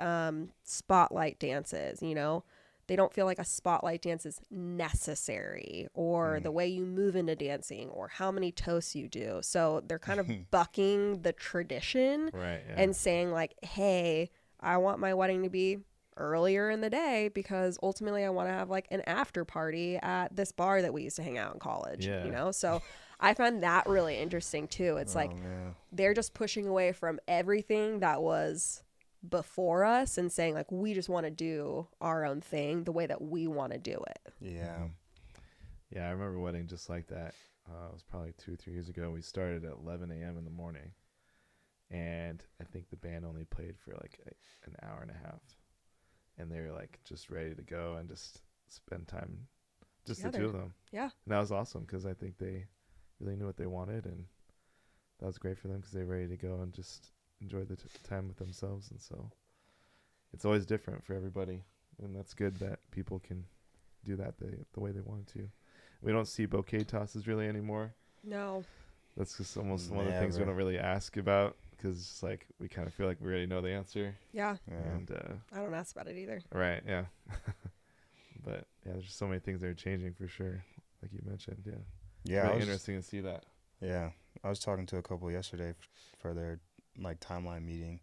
spotlight dances, you know. They don't feel like a spotlight dance is necessary, or the way you move into dancing, or how many toasts you do. So they're kind of bucking the tradition and saying like, hey, I want my wedding to be earlier in the day because ultimately I want to have like an after party at this bar that we used to hang out in college, you know? So I find that really interesting too. It's they're just pushing away from everything that was before us and saying like, we just want to do our own thing the way that we want to do it. Yeah, I remember a wedding just like that. It was probably 2 or 3 years ago. We started at 11 a.m. in the morning, and I think the band only played for like an hour and a half, and they were like just ready to go and just spend time, just together. The two of them. Yeah. And that was awesome because I think they really knew what they wanted, and that was great for them because they were ready to go and just enjoy the time with themselves. And so it's always different for everybody, and that's good that people can do that the way they want to. We don't see bouquet tosses really anymore. No. That's just almost one of the things we don't really ask about because it's like we kind of feel like we already know the answer. Yeah. And I don't ask about it either. Right. Yeah. But yeah, there's just so many things that are changing for sure, like you mentioned. Yeah. Yeah. It's really interesting to see that. Yeah. I was talking to a couple yesterday for their like timeline meeting,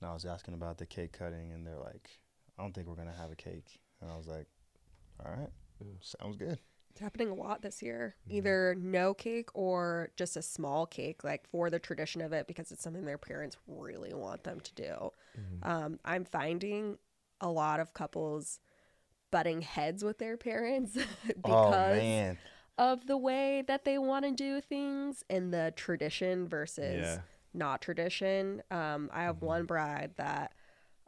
and I was asking about the cake cutting, and they're like, I don't think we're gonna have a cake. And I was like, all right, sounds good. It's happening a lot this year. Either no cake or just a small cake, like for the tradition of it, because it's something their parents really want them to do. I'm finding a lot of couples butting heads with their parents because of the way that they want to do things and the tradition versus not tradition. I have one bride that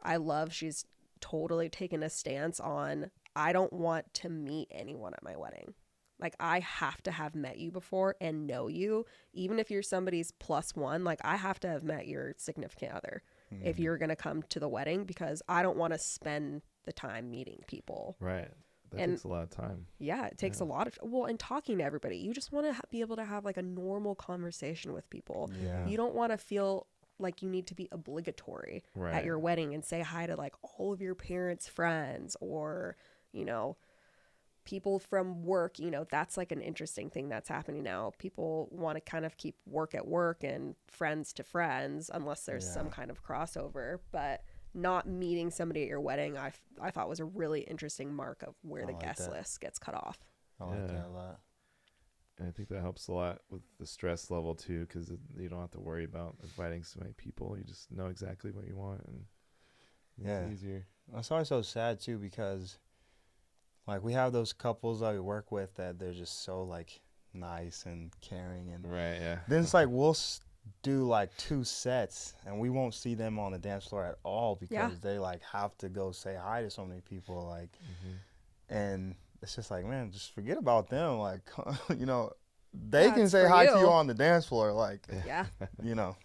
I love. She's totally taken a stance on, I don't want to meet anyone at my wedding. Like, I have to have met you before and know you. Even if you're somebody's plus one, like, I have to have met your significant other if you're going to come to the wedding, because I don't want to spend the time meeting people. Right. That takes a lot of time. Yeah, it takes a lot of, and talking to everybody. You just want to be able to have like a normal conversation with people. Yeah. You don't want to feel like you need to be obligatory Right. at your wedding and say hi to like all of your parents' friends, or, you know, people from work. You know, that's like an interesting thing that's happening now. People want to kind of keep work at work and friends to friends unless there's some kind of crossover, but not meeting somebody at your wedding, I thought was a really interesting mark of where the guest list gets cut off. I like that a lot. And I think that helps a lot with the stress level too, because you don't have to worry about inviting so many people. You just know exactly what you want, and it's easier. It's always so sad too, because like we have those couples that we work with that they're just so like nice and caring, and then it's like we'll do like 2 sets and we won't see them on the dance floor at all because they like have to go say hi to so many people, like and it's just like, man, just forget about them. Like, you know, they can say hi to you on the dance floor, like, you know,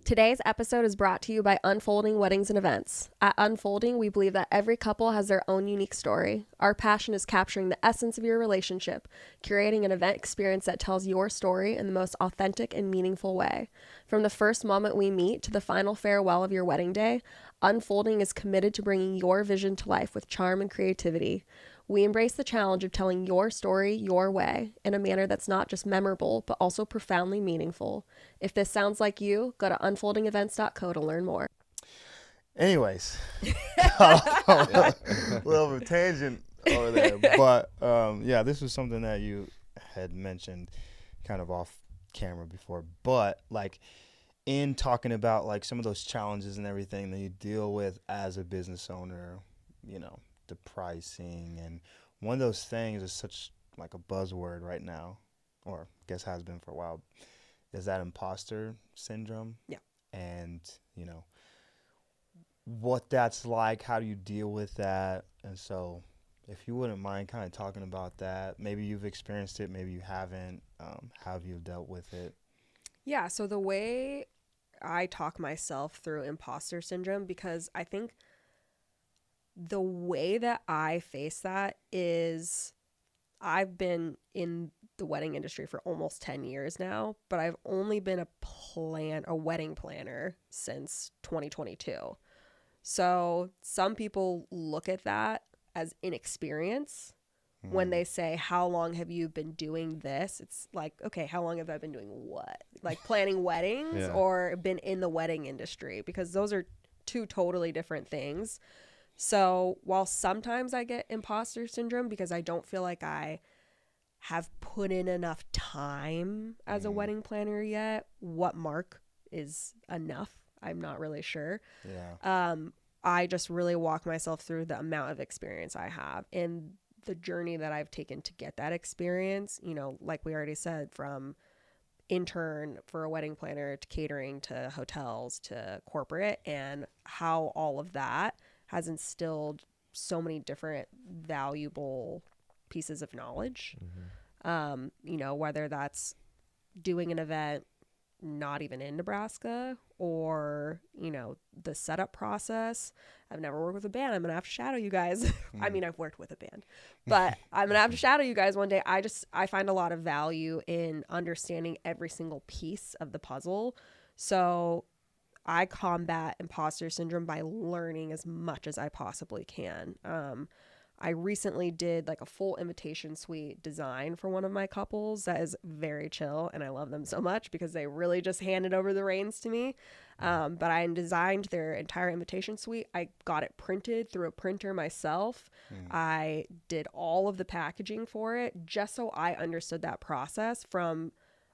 Today's episode is brought to you by Unfolding Weddings and Events. At Unfolding, we believe that every couple has their own unique story. Our passion is capturing the essence of your relationship, curating an event experience that tells your story in the most authentic and meaningful way. From the first moment we meet to the final farewell of your wedding day, Unfolding is committed to bringing your vision to life with charm and creativity. We embrace the challenge of telling your story your way in a manner that's not just memorable, but also profoundly meaningful. If this sounds like you, go to unfoldingevents.co to learn more. Anyways, a little of a tangent over there. But, this was something that you had mentioned kind of off camera before. But, like, in talking about, like, some of those challenges and everything that you deal with as a business owner, you know, the pricing, and one of those things is such like a buzzword right now, or I guess has been for a while, is that imposter syndrome. And you know what that's like, how do you deal with that? And so if you wouldn't mind kind of talking about that, maybe you've experienced it, maybe you haven't, how have you dealt with it? So the way I talk myself through imposter syndrome, because I think the way that I face that is I've been in the wedding industry for almost 10 years now, but I've only been a wedding planner since 2022. So some people look at that as inexperience. When they say, how long have you been doing this? It's like, okay, how long have I been doing what? Like planning weddings or been in the wedding industry? Because those are 2 totally different things. So while sometimes I get imposter syndrome because I don't feel like I have put in enough time as a wedding planner yet, what mark is enough? I'm not really sure. I just really walk myself through the amount of experience I have and the journey that I've taken to get that experience. You know, like we already said, from intern for a wedding planner to catering to hotels to corporate, and how all of that has instilled so many different valuable pieces of knowledge. You know, whether that's doing an event not even in Nebraska, or, you know, the setup process. I've never worked with a band. I'm going to have to shadow you guys. I mean, I've worked with a band, but I'm going to have to shadow you guys one day. I find a lot of value in understanding every single piece of the puzzle. So I combat imposter syndrome by learning as much as I possibly can. I recently did like a full invitation suite design for one of my couples that is very chill, and I love them so much because they really just handed over the reins to me. But I designed their entire invitation suite. I got it printed through a printer myself. I did all of the packaging for it just so I understood that process from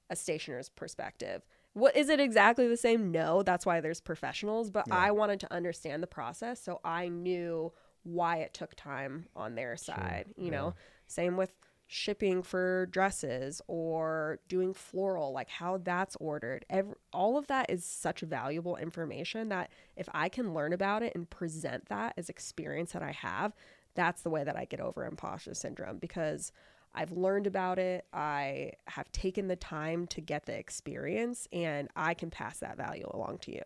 a stationer's perspective. What is it exactly the same? No, that's why there's professionals, but I wanted to understand the process so I knew why it took time on their side. You know, same with shipping for dresses or doing floral, like how that's ordered. All of that is such valuable information that if I can learn about it and present that as experience that I have, that's the way that I get over imposter syndrome, because I've learned about it. I have taken the time to get the experience, and I can pass that value along to you.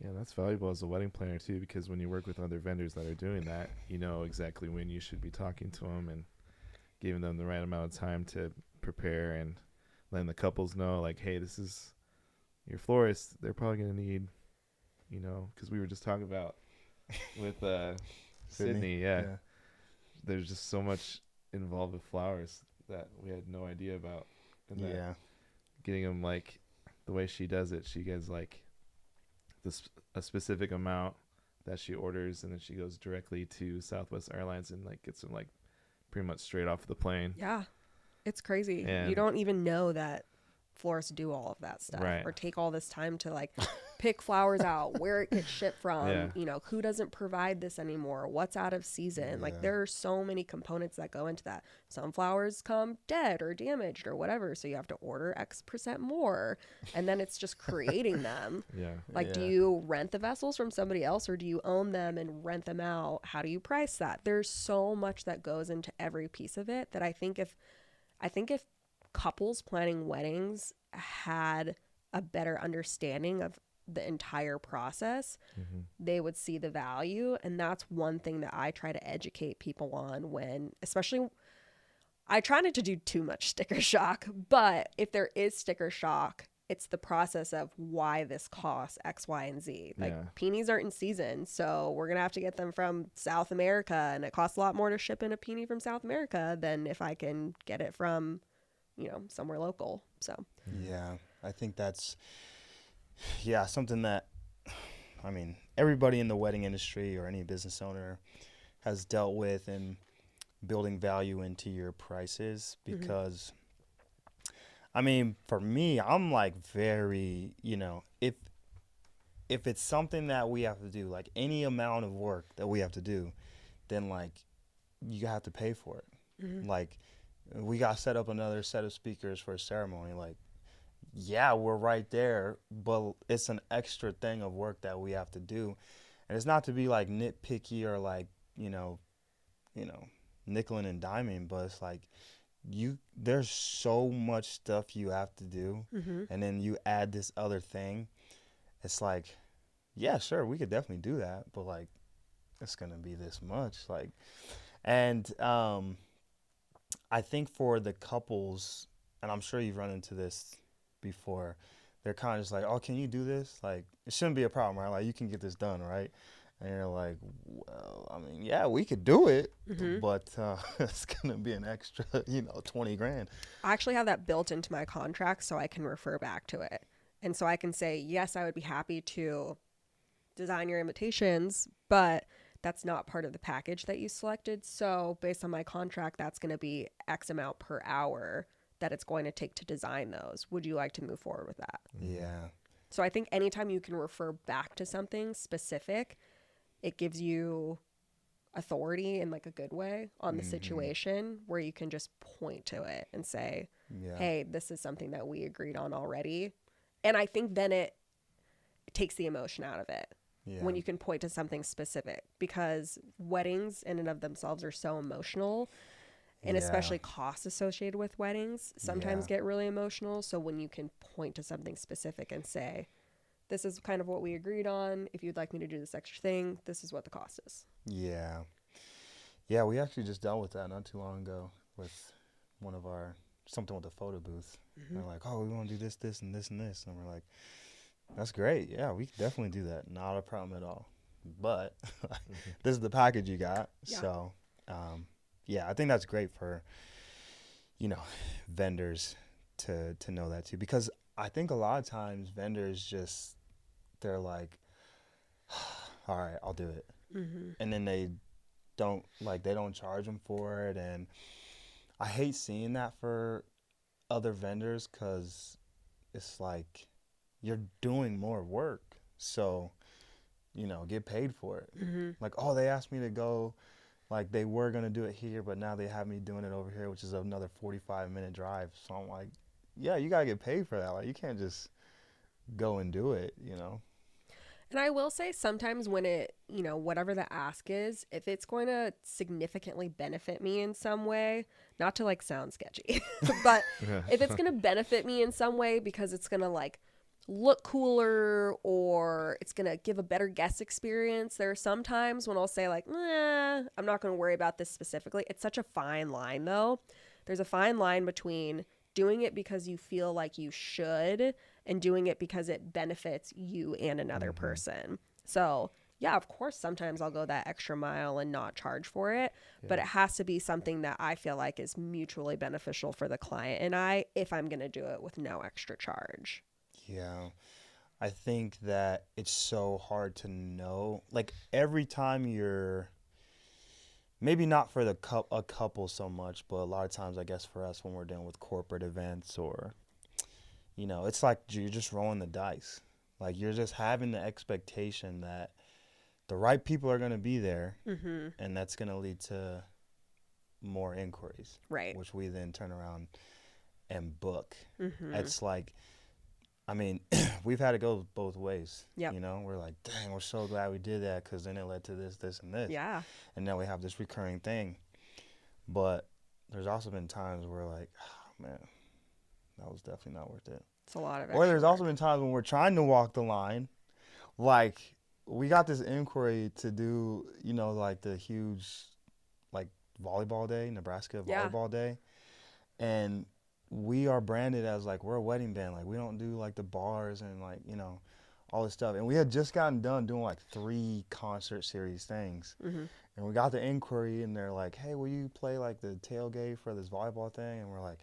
Yeah, that's valuable as a wedding planner too, because when you work with other vendors that are doing that, you know exactly when you should be talking to them, and giving them the right amount of time to prepare and letting the couples know, like, hey, this is your florist. They're probably going to need, you know, because we were just talking about with Sydney. Yeah. There's just so much involved with flowers that we had no idea about. And that getting them, like, the way she does it, she gets, like, a specific amount that she orders, and then she goes directly to Southwest Airlines and, like, gets them, like, pretty much straight off the plane. Yeah. It's crazy. And you don't even know that florists do all of that stuff, or take all this time to, like, pick flowers out, where it gets shipped from, you know, who doesn't provide this anymore, what's out of season. Like, there are so many components that go into that. Some flowers come dead or damaged or whatever, so you have to order X% more, and then it's just creating them. Like, do you rent the vessels from somebody else, or do you own them and rent them out? How do you price that? There's so much that goes into every piece of it that I think if couples planning weddings had a better understanding of the entire process, they would see the value. And that's one thing that I try to educate people on, when, especially, I try not to do too much sticker shock, but if there is sticker shock, it's the process of why this costs X, Y, and Z. Like, peonies aren't in season, so we're going to have to get them from South America, and it costs a lot more to ship in a peony from South America than if I can get it from, you know, somewhere local. So I think that's something that, I mean, everybody in the wedding industry or any business owner has dealt with, in building value into your prices, because I mean, for me, I'm like very, you know, if it's something that we have to do, like any amount of work that we have to do, then, like, you have to pay for it. Like, we got set up another set of speakers for a ceremony. Like, yeah, we're right there, but it's an extra thing of work that we have to do. And it's not to be, like, nitpicky or, like, you know, nickel and diming, but it's like, there's so much stuff you have to do, and then you add this other thing. It's like, yeah, sure, we could definitely do that, but, like, it's gonna be this much, like. And I think for the couples, and I'm sure you've run into this before, they're kind of just like, oh, can you do this? Like, it shouldn't be a problem, right? Like, you can get this done, right? And you're like, well, I mean, yeah, we could do it, but it's going to be an extra, you know, 20 grand. I actually have that built into my contract, so I can refer back to it. And so I can say, yes, I would be happy to design your invitations, but that's not part of the package that you selected. So based on my contract, that's going to be X amount per hour that it's going to take to design those. Would you like to move forward with that? Yeah. So I think anytime you can refer back to something specific, it gives you authority in, like, a good way on the situation, where you can just point to it and say, hey, this is something that we agreed on already. And I think then it takes the emotion out of it when you can point to something specific, because weddings in and of themselves are so emotional, and especially costs associated with weddings sometimes get really emotional. So when you can point to something specific and say, this is kind of what we agreed on. If you'd like me to do this extra thing, this is what the cost is. Yeah. Yeah, we actually just dealt with that not too long ago with something with the photo booth. They're like, oh, we want to do this, this, and this, and this. And we're like, that's great. Yeah, we can definitely do that. Not a problem at all. But this is the package you got. Yeah. So, I think that's great for, you know, vendors to know that too. Because I think a lot of times vendors just, they're like, all right, I'll do it. And then they don't charge them for it. And I hate seeing that for other vendors, because it's like, you're doing more work. So, you know, get paid for it. Like, oh, they asked me to go, like, they were going to do it here, but now they have me doing it over here, which is another 45-minute drive. So I'm like, yeah, you got to get paid for that. Like, you can't just go and do it, you know? And I will say, sometimes when it, you know, whatever the ask is, if it's going to significantly benefit me in some way, not to, like, sound sketchy, but if it's going to benefit me in some way, because it's going to, like, look cooler or it's going to give a better guest experience. There are some times when I'll say like, I'm not going to worry about this specifically. It's such a fine line though. There's a fine line between doing it because you feel like you should and doing it because it benefits you and another person. So yeah, of course, sometimes I'll go that extra mile and not charge for it, but it has to be something that I feel like is mutually beneficial for the client and I, if I'm going to do it with no extra charge. Yeah. I think that it's so hard to know. Like every time you're, maybe not for a couple so much, but a lot of times I guess for us when we're dealing with corporate events or, it's like you're just rolling the dice. Like you're just having the expectation that the right people are going to be there, and that's going to lead to more inquiries, right? Which we then turn around and book. It's like, I mean, we've had to go both ways. Yep. We're like, dang, we're so glad we did that because then it led to this, this, and this. Yeah. And now we have this recurring thing. But there's also been times where like, oh, man, that was definitely not worth it. It's a lot of Or there's work. also been times when we're trying to walk the line. Like, we got this inquiry to do, like the huge, like, volleyball day, Nebraska volleyball day. And we are branded as like we're a wedding band. Like we don't do like the bars and like all this stuff. And we had just gotten done doing like 3 concert series things, and we got the inquiry and they're like, "Hey, will you play like the tailgate for this volleyball thing?" And we're like,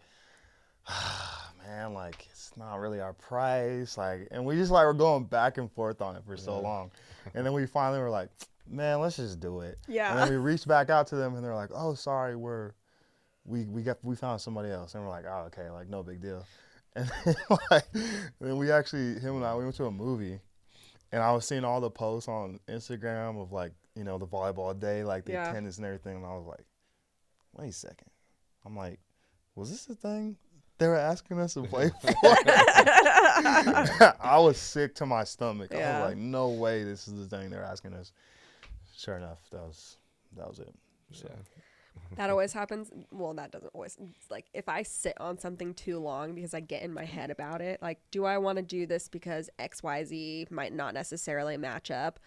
"Man, like it's not really our price." Like, and we just like were going back and forth on it for so long, and then we finally were like, "Man, let's just do it." Yeah. And then we reached back out to them and they're like, "Oh, sorry, we found somebody else," and we're like, oh, okay, like no big deal. And then we actually, him and I, we went to a movie, and I was seeing all the posts on Instagram of like the volleyball day, like the attendance and everything, and I was like, wait a second, I'm like, was this the thing they were asking us to play for? I was sick to my stomach. I was like, no way, this is the thing they're asking us. Sure enough, that was it. So. That always happens. Well, that doesn't always. It's like if I sit on something too long because I get in my head about it, like, do I want to do this because XYZ might not necessarily match up?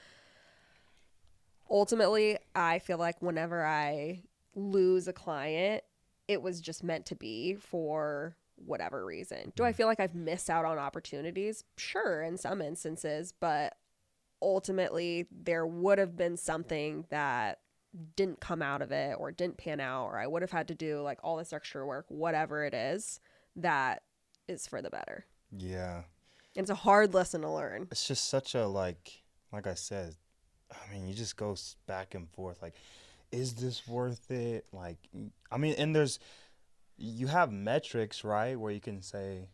Ultimately, I feel like whenever I lose a client, it was just meant to be for whatever reason. Do I feel like I've missed out on opportunities? Sure, in some instances, but ultimately there would have been something that didn't come out of it or didn't pan out, or I would have had to do like all this extra work, whatever it is, that is for the better. Yeah. And it's a hard lesson to learn. It's just such a, like I said, I mean, you just go back and forth. Like, is this worth it? Like, I mean, and you have metrics, right, where you can say,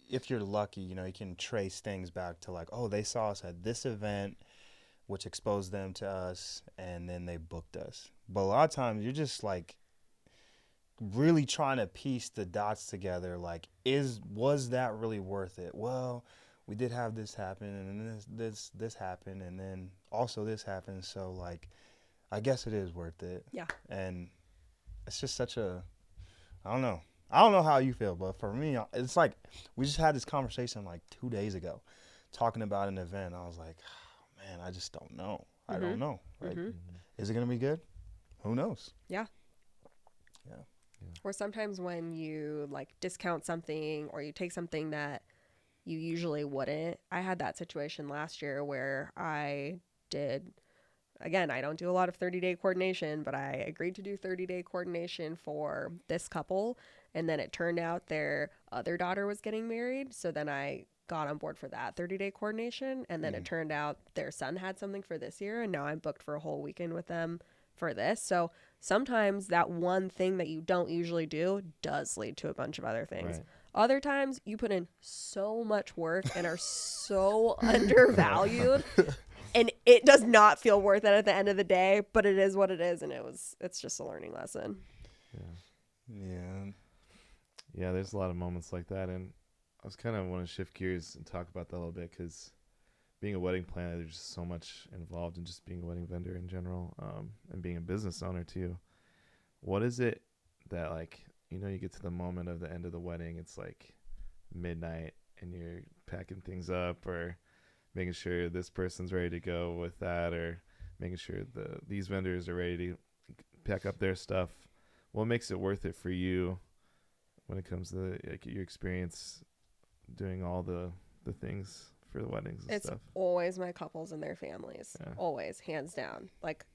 if you're lucky, you can trace things back to like, oh, they saw us at this event, which exposed them to us, and then they booked us. But a lot of times you're just like really trying to piece the dots together. Like, was that really worth it? Well, we did have this happen, and then this happened, and then also this happened. So like, I guess it is worth it. Yeah. And it's just such a, I don't know how you feel, but for me, it's like we just had this conversation like 2 days ago, talking about an event. I was like, man, I just don't know. I don't know. Like, is it going to be good? Who knows? Yeah. Yeah. Or sometimes when you like discount something or you take something that you usually wouldn't. I had that situation last year where I did, again, I don't do a lot of 30-day coordination, but I agreed to do 30-day coordination for this couple. And then it turned out their other daughter was getting married. So then I got on board for that 30-day coordination, and then it turned out their son had something for this year, and now I'm booked for a whole weekend with them for this. So sometimes that one thing that you don't usually do does lead to a bunch of other things. Right. Other times you put in so much work and are so undervalued, and it does not feel worth it at the end of the day, but it is what it is, and it's just a learning lesson. Yeah, there's a lot of moments like that, and I was kind of want to shift gears and talk about that a little bit, because being a wedding planner, there's just so much involved in just being a wedding vendor in general, and being a business owner too. What is it that, like, you get to the moment of the end of the wedding, it's like midnight, and you're packing things up or making sure this person's ready to go with that, or making sure these vendors are ready to pack up their stuff. What makes it worth it for you when it comes to like your experience doing all the things for the weddings and stuff? It's always my couples and their families. Yeah. Always, hands down. Like,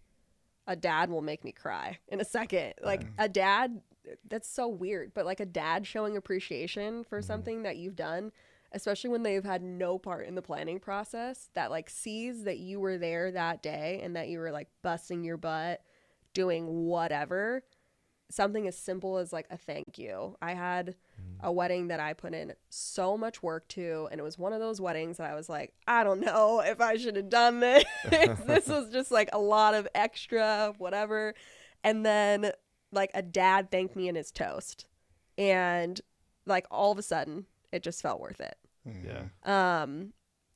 a dad will make me cry in a second. Like, a dad, that's so weird, but like a dad showing appreciation for something that you've done, especially when they've had no part in the planning process, that like sees that you were there that day and that you were like busting your butt doing whatever. Something as simple as like a thank you. I had a wedding that I put in so much work to, and it was one of those weddings that I was like, I don't know if I should have done this. This was just like a lot of extra whatever. And then like a dad thanked me in his toast, and like all of a sudden it just felt worth it. Yeah.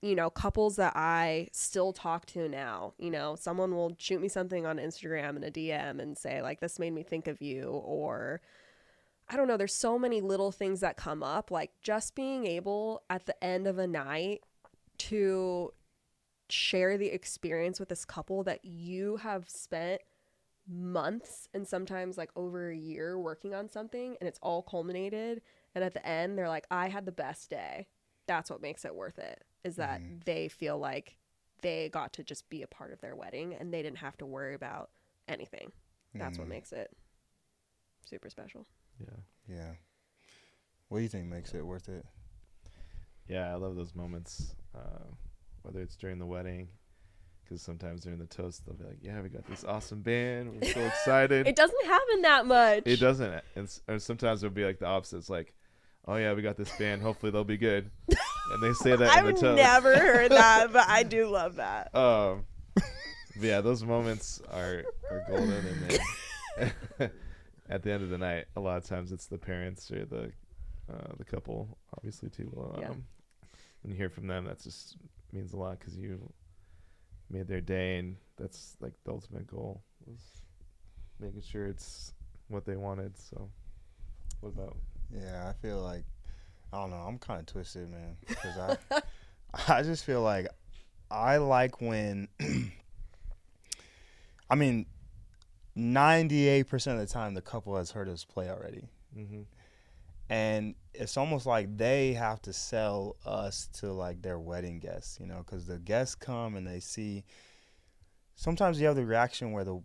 You know, couples that I still talk to now, you know, someone will shoot me something on Instagram in a DM and say like, this made me think of you, or I don't know, there's so many little things that come up, like just being able at the end of a night to share the experience with this couple that you have spent months and sometimes like over a year working on something, and it's all culminated, and at the end they're like, I had the best day. That's what makes it worth it, is that they feel like they got to just be a part of their wedding and they didn't have to worry about anything. That's what makes it super special. Yeah. What do you think makes it worth it? Yeah, I love those moments, whether it's during the wedding, because sometimes during the toast they'll be like, yeah, we got this awesome band, we're so excited. It doesn't happen that much. It doesn't. Or sometimes it'll be like the opposite. It's like, oh yeah, we got this band, hopefully they'll be good. And they say that in the toast. I've never heard that, but I do love that. But yeah, those moments are golden, and then at the end of the night, a lot of times it's the parents or the couple, obviously too. When you hear from them, that just means a lot, because you made their day, and that's like the ultimate goal, was making sure it's what they wanted. So, what about? Yeah, I feel like, I don't know, I'm kind of twisted, man, because I just feel like I like when, I mean, 98% of the time the couple has heard us play already. And it's almost like they have to sell us to like their wedding guests, you know, because the guests come and they see, sometimes you have the reaction where the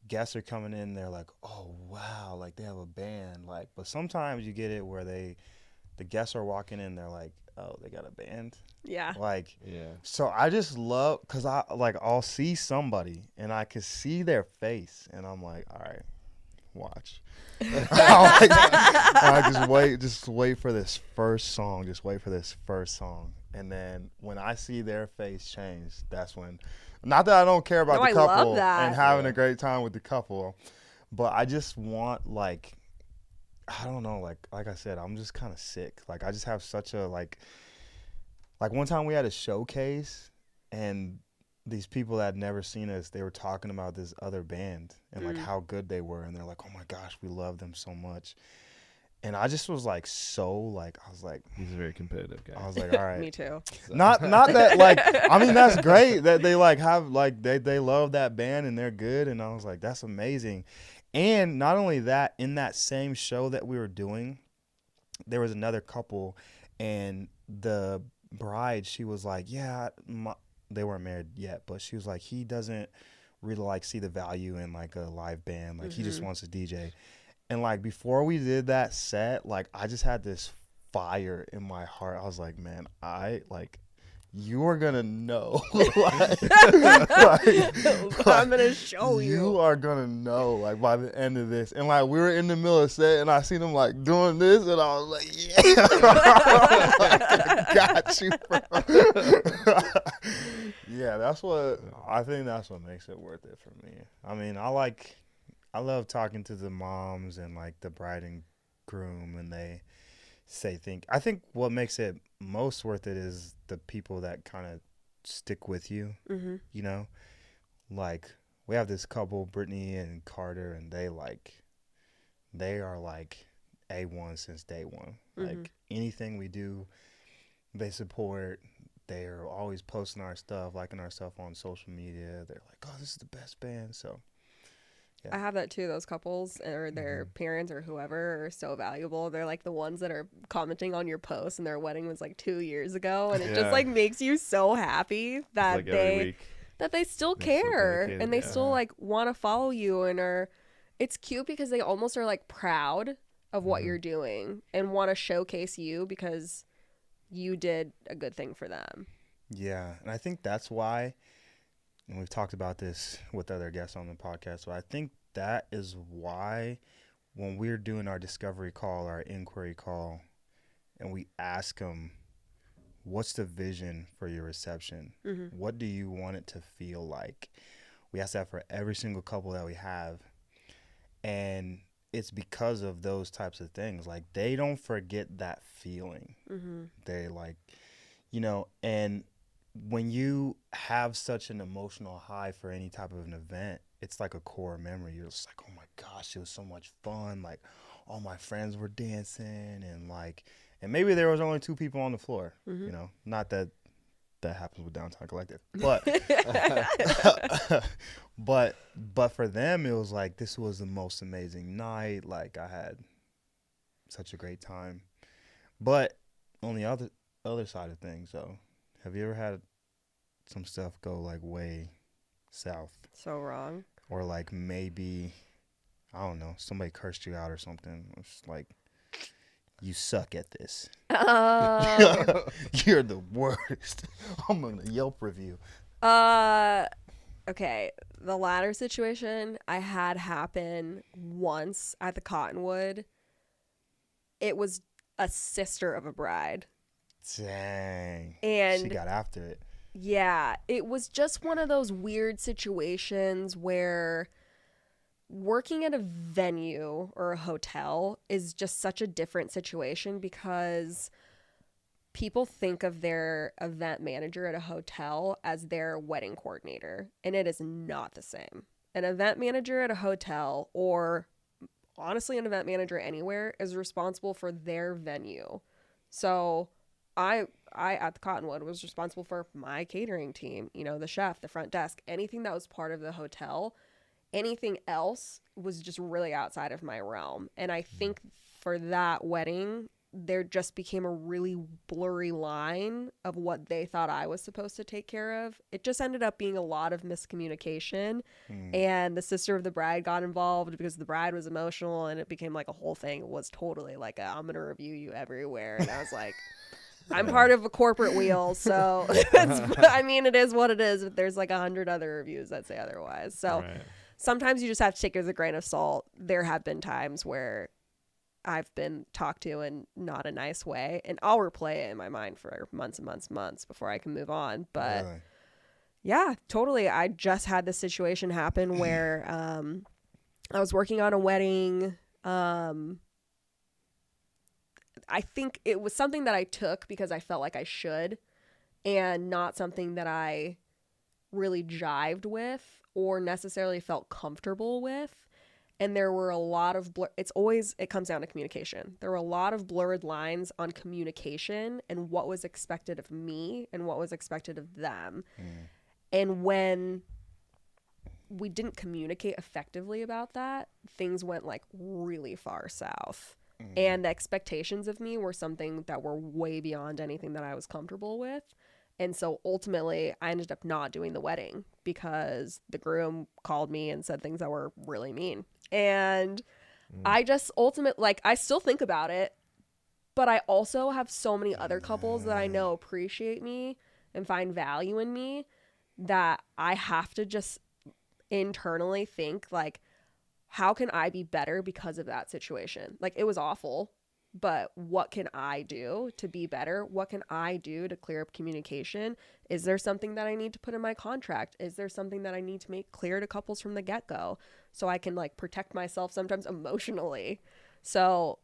guests are coming in, they're like, oh wow, like they have a band, like, but sometimes you get it where the guests are walking in, they're like, oh, they got a band. Yeah. Like, Yeah. so I just love, because I'll see somebody and I can see their face and I'm like, all right, watch. I just wait for this first song, and then when I see their face change, that's when, not that I don't care about the couple and having a great time with the couple, but I just want, like, I don't know, like I said, I'm just kind of sick. Like, I just have such a, like one time we had a showcase, and these people that had never seen us, they were talking about this other band and like how good they were, and they're like, oh my gosh, we love them so much. And I just was like, so, like, I was like, he's a very competitive guy. I was like, all right. Me too. So. Not that, like, I mean, that's great that they like have, like, they love that band and they're good. And I was like, that's amazing. And not only that, in that same show that we were doing, there was another couple, and the bride, she was like, yeah, they weren't married yet, but she was like, he doesn't really like see the value in like a live band. Like, he just wants a DJ. And like, before we did that set, like, I just had this fire in my heart. I was like, man, you are gonna know. I'm gonna show you. You are gonna know, like, by the end of this. And like, we were in the middle of set, and I seen them like doing this, and I was like, yeah, I got you, bro. Yeah, that's what I think. That's what makes it worth it for me. I mean, I love talking to the moms and like the bride and groom, and they I think what makes it most worth it is the people that kind of stick with you, you know? Like, we have this couple, Brittany and Carter, and they are like A1 since day one. Like, anything we do, They support. They're always posting our stuff, liking our stuff on social media. They're like, oh, this is the best band. So, yeah. I have that too. Those couples or their parents or whoever are so valuable. They're like the ones that are commenting on your posts, and their wedding was like 2 years ago, and it just Yeah. like makes you so happy that Like every they week. that they still They're so care dedicated, and they yeah. still like want to follow you and are. It's cute because they almost are like proud of what you're doing and want to showcase you because you did a good thing for them. Yeah, and I think that's why, and we've talked about this with other guests on the podcast, but I think that is why when we're doing our discovery call, our inquiry call, and we ask them, what's the vision for your reception? What do you want it to feel like? We ask that for every single couple that we have. And it's because of those types of things. Like, they don't forget that feeling. They like, and when you have such an emotional high for any type of an event, it's like a core memory. You're just like, oh my gosh, it was so much fun. Like, all my friends were dancing, and maybe there was only 2 people on the floor. Not that happens with Downtown Collective, but but for them, it was like, this was the most amazing night. Like, I had such a great time. But on the other side of things, though, have you ever had some stuff go like way south? So wrong. Or like maybe, I don't know, somebody cursed you out or something. It's like, you suck at this. You're the worst. I'm gonna Yelp review. Okay. The latter situation I had happen once at the Cottonwood. It was a sister of a bride. Dang. And she got after it. yeah, it was just one of those weird situations where working at a venue or a hotel is just such a different situation because people think of their event manager at a hotel as their wedding coordinator, and it is not the same. An event manager at a hotel, or honestly an event manager anywhere, is responsible for their venue. So I at the Cottonwood was responsible for my catering team, the chef, the front desk, anything that was part of the hotel. Anything else was just really outside of my realm. And I think for that wedding, there just became a really blurry line of what they thought I was supposed to take care of. It just ended up being a lot of miscommunication. And the sister of the bride got involved because the bride was emotional, and it became like a whole thing. It was totally like, I'm going to review you everywhere. And I was like, I'm part of a corporate wheel, so it is what it is. But there's like 100 other reviews that say otherwise. So sometimes you just have to take it with a grain of salt. There have been times where I've been talked to in not a nice way, and I'll replay it in my mind for months and months and months before I can move on. But Really? yeah, totally. I just had this situation happen where I was working on a wedding. I think it was something that I took because I felt like I should, and not something that I really jived with or necessarily felt comfortable with. And there were a lot of it comes down to communication. There were a lot of blurred lines on communication and what was expected of me and what was expected of them. And when we didn't communicate effectively about that, things went like really far south. And the expectations of me were something that were way beyond anything that I was comfortable with. And so ultimately, I ended up not doing the wedding because the groom called me and said things that were really mean. And I just I still think about it, but I also have so many other couples that I know appreciate me and find value in me that I have to just internally think, like, how can I be better because of that situation? Like, it was awful, but what can I do to be better? What can I do to clear up communication? Is there something that I need to put in my contract? Is there something that I need to make clear to couples from the get-go so I can like protect myself sometimes emotionally? So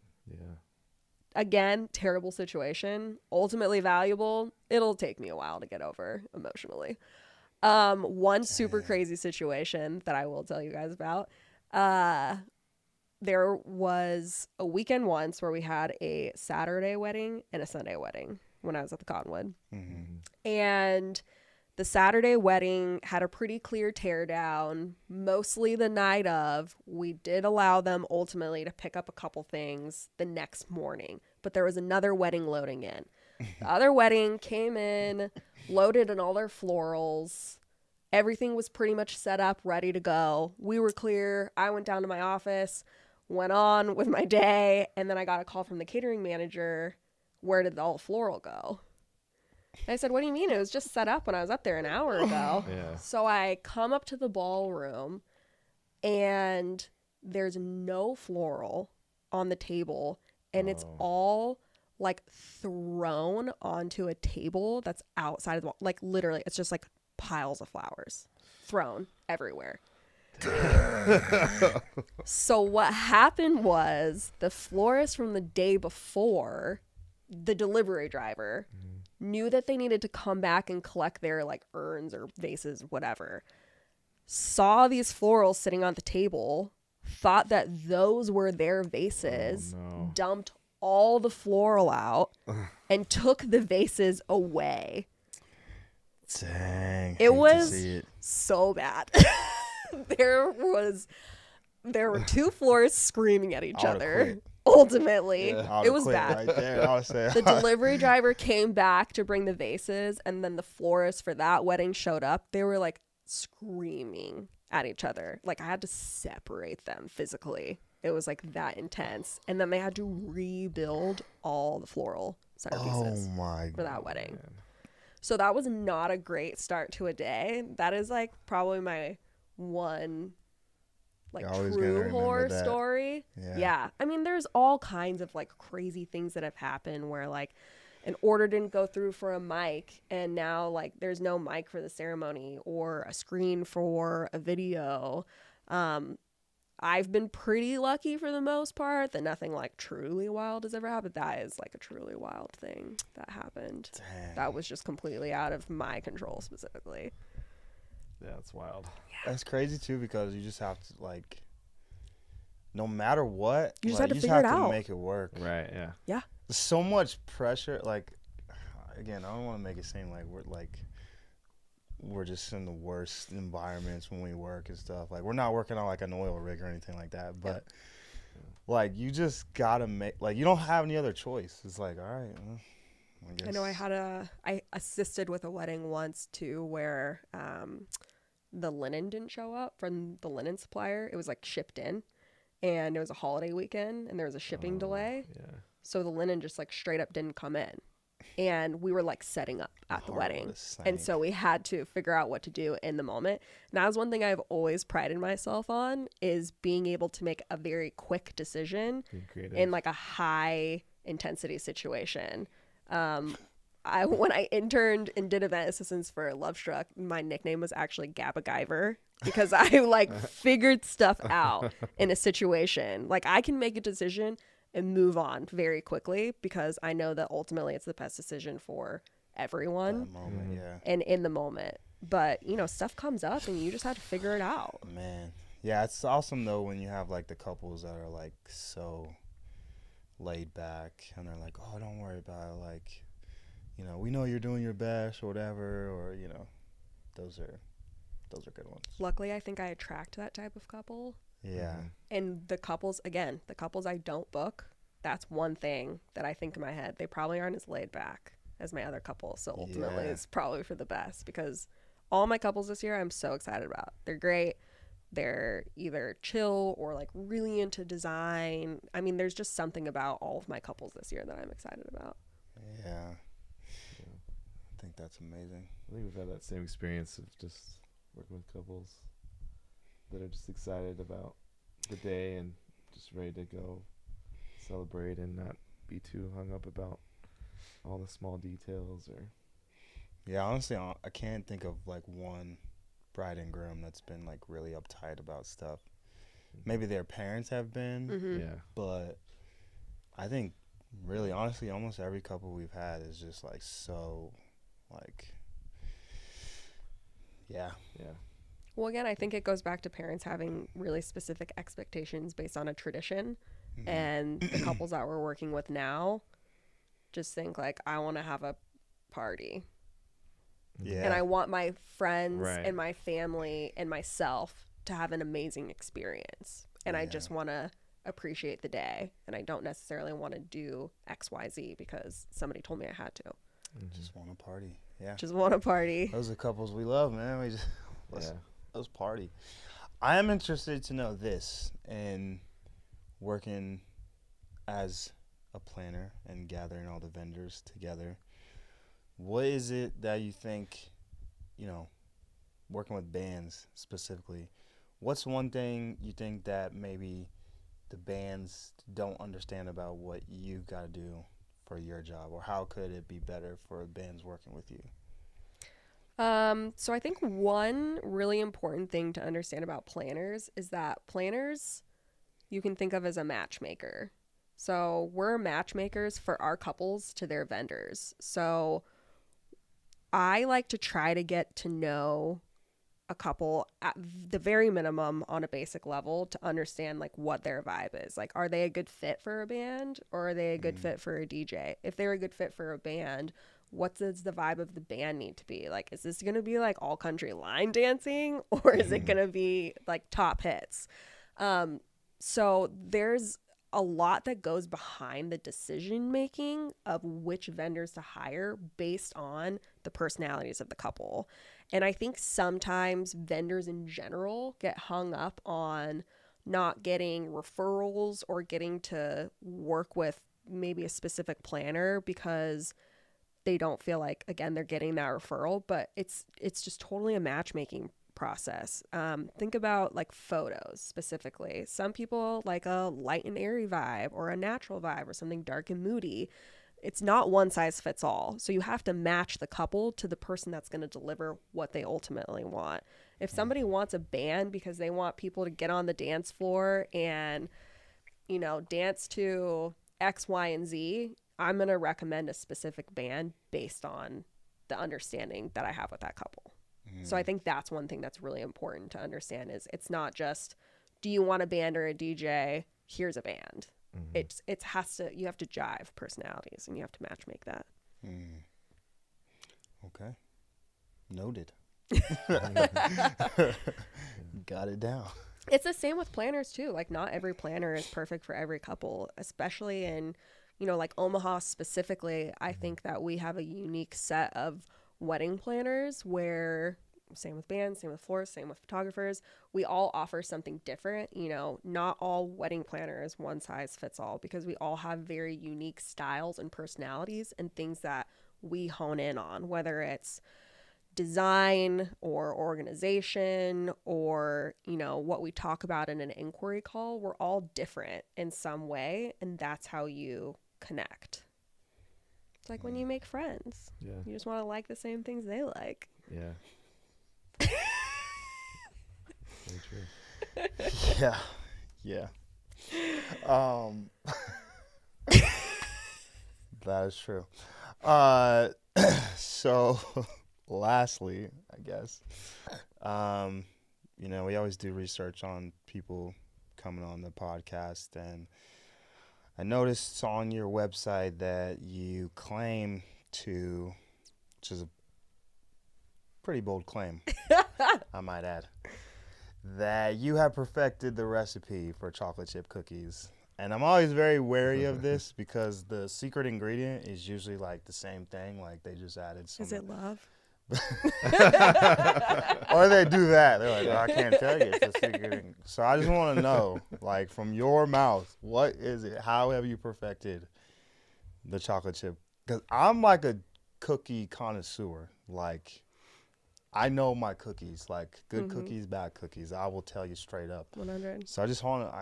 again, terrible situation, ultimately valuable. It'll take me a while to get over emotionally. One super crazy situation that I will tell you guys about. There was a weekend once where we had a Saturday wedding and a Sunday wedding. when I was at the Cottonwood. Mm-hmm. And the Saturday wedding had a pretty clear teardown, mostly the night of. We did allow them ultimately to pick up a couple things the next morning, but there was another wedding loading in. The other wedding came in, loaded in all their florals. Everything was pretty much set up, ready to go. We were clear. I went down to my office, went on with my day, and then I got a call from the catering manager. Where did all the floral go? And I said, what do you mean? It was just set up when I was up there an hour ago. Yeah. So I come up to the ballroom, and there's no floral on the table, and it's all like thrown onto a table that's outside of the wall. Like literally, it's just like piles of flowers thrown everywhere. So what happened was the florist from the day before, the delivery driver, knew that they needed to come back and collect their like urns or vases, whatever. Saw these florals sitting on the table, thought that those were their vases, dumped all the floral out, and took the vases away. Dang. It was so bad. There were two florists screaming at each other. Quit. Ultimately, it was quit bad. right there. I would say, The delivery driver came back to bring the vases, and then the florist for that wedding showed up. They were like screaming at each other. Like I had to separate them physically. It was like that intense. And then they had to rebuild all the floral centerpieces for that wedding. So that was not a great start to a day. That is like probably my one like true horror story. Yeah. I mean, there's all kinds of like crazy things that have happened where like an order didn't go through for a mic and now like there's no mic for the ceremony or a screen for a video. I've been pretty lucky for the most part that nothing like truly wild has ever happened. That is like a truly wild thing that happened. Dang. That was just completely out of my control specifically. Yeah, it's wild. Yeah. That's crazy too because you just have to like, no matter what, you just like, have to you figure just it have to out. make it work. Right. Yeah. Yeah. There's so much pressure. Like, again, I don't want to make it seem like we're just in the worst environments when we work and stuff. Like, we're not working on like an oil rig or anything like that, but like you just gotta make, like, you don't have any other choice. It's like, all right, well, I guess. I know I assisted with a wedding once too where the linen didn't show up from the linen supplier. It was like shipped in and it was a holiday weekend and there was a shipping delay. Yeah. So the linen just like straight up didn't come in. And we were like setting up at the wedding. And so we had to figure out what to do in the moment. And that was one thing I've always prided myself on is being able to make a very quick decision in like a high intensity situation. When I interned and did event assistance for Love Struck, my nickname was actually Gabaguyver because I like figured stuff out in a situation. Like I can make a decision and move on very quickly because I know that ultimately it's the best decision for everyone. That moment, yeah. And in the moment. But, you know, stuff comes up and you just have to figure it out. Man. Yeah, it's awesome though when you have like the couples that are like so laid back and they're like, oh, don't worry about it. Like, you know, we know you're doing your best or whatever, or, you know, those are good ones. Luckily, I think I attract that type of couple. Yeah. And the couples I don't book, that's one thing that I think in my head. They probably aren't as laid back as my other couples. So ultimately, it's probably for the best because all my couples this year I'm so excited about. They're great. They're either chill or like really into design. I mean, there's just something about all of my couples this year that I'm excited about. Yeah. I think that's amazing. I think we've had that same experience of just working with couples that are just excited about the day and just ready to go celebrate and not be too hung up about all the small details or. Yeah, honestly, I can't think of like one bride and groom that's been like really uptight about stuff. Maybe their parents have been, Mm-hmm. but I think really, honestly, almost every couple we've had is just like so, like, yeah. Well, again, I think it goes back to parents having really specific expectations based on a tradition. Mm-hmm. And the couples that we're working with now just think like, I want to have a party. Yeah. And I want my friends Right. and my family and myself to have an amazing experience. And I Yeah. just want to appreciate the day. And I don't necessarily want to do XYZ because somebody told me I had to. Just want to party. Yeah. Just want to party. Those are couples we love, man. We just let's party. I am interested to know this, and working as a planner and gathering all the vendors together. What is it that you think, you know, working with bands specifically, what's one thing you think that maybe the bands don't understand about what you got to do for your job, or how could it be better for bands working with you? So I think one really important thing to understand about planners is that planners you can think of as a matchmaker. So we're matchmakers for our couples to their vendors. So I like to try to get to know a couple at the very minimum on a basic level to understand like what their vibe is. Like, are they a good fit for a band, or are they a good fit for a DJ? If they're a good fit for a band, what does the vibe of the band need to be? Like, is this going to be like all country line dancing, or is it going to be like top hits? So there's a lot that goes behind the decision making of which vendors to hire based on the personalities of the couple. And I think sometimes vendors in general get hung up on not getting referrals or getting to work with maybe a specific planner because they don't feel like, again, they're getting that referral, but it's just totally a matchmaking process. Think about like photos specifically. Some people like a light and airy vibe or a natural vibe or something dark and moody. It's not one size fits all. So you have to match the couple to the person that's going to deliver what they ultimately want. If somebody wants a band because they want people to get on the dance floor and, you know, dance to X, Y, and Z, I'm going to recommend a specific band based on the understanding that I have with that couple. So I think that's one thing that's really important to understand is it's not just, do you want a band or a DJ? Here's a band. It has to, you have to jive personalities and you have to match make that. Okay. Noted. Got it down. It's the same with planners too. Like, not every planner is perfect for every couple, especially in, you know, like Omaha specifically. I think that we have a unique set of wedding planners where, same with bands, same with florists, same with photographers, we all offer something different. You know, not all wedding planners one size fits all, because we all have very unique styles and personalities and things that we hone in on, whether it's design or organization or, you know, what we talk about in an inquiry call. We're all different in some way, and that's how you connect. It's like when you make friends. Yeah. You just want to like the same things they like. Yeah. Very true. Yeah. Yeah. That is true. So lastly, I guess, you know, we always do research on people coming on the podcast, and I noticed on your website that you claim to, which is a pretty bold claim, I might add, that you have perfected the recipe for chocolate chip cookies. And I'm always very wary of this because the secret ingredient is usually like the same thing, like they just added some. Is it love? Or they do that. They're like, oh, I can't tell you. It's a secret ingredient. So I just want to know, like, from your mouth, what is it? How have you perfected the chocolate chip? Because I'm like a cookie connoisseur. Like, I know my cookies, like good cookies, bad cookies. I will tell you straight up. 100. So I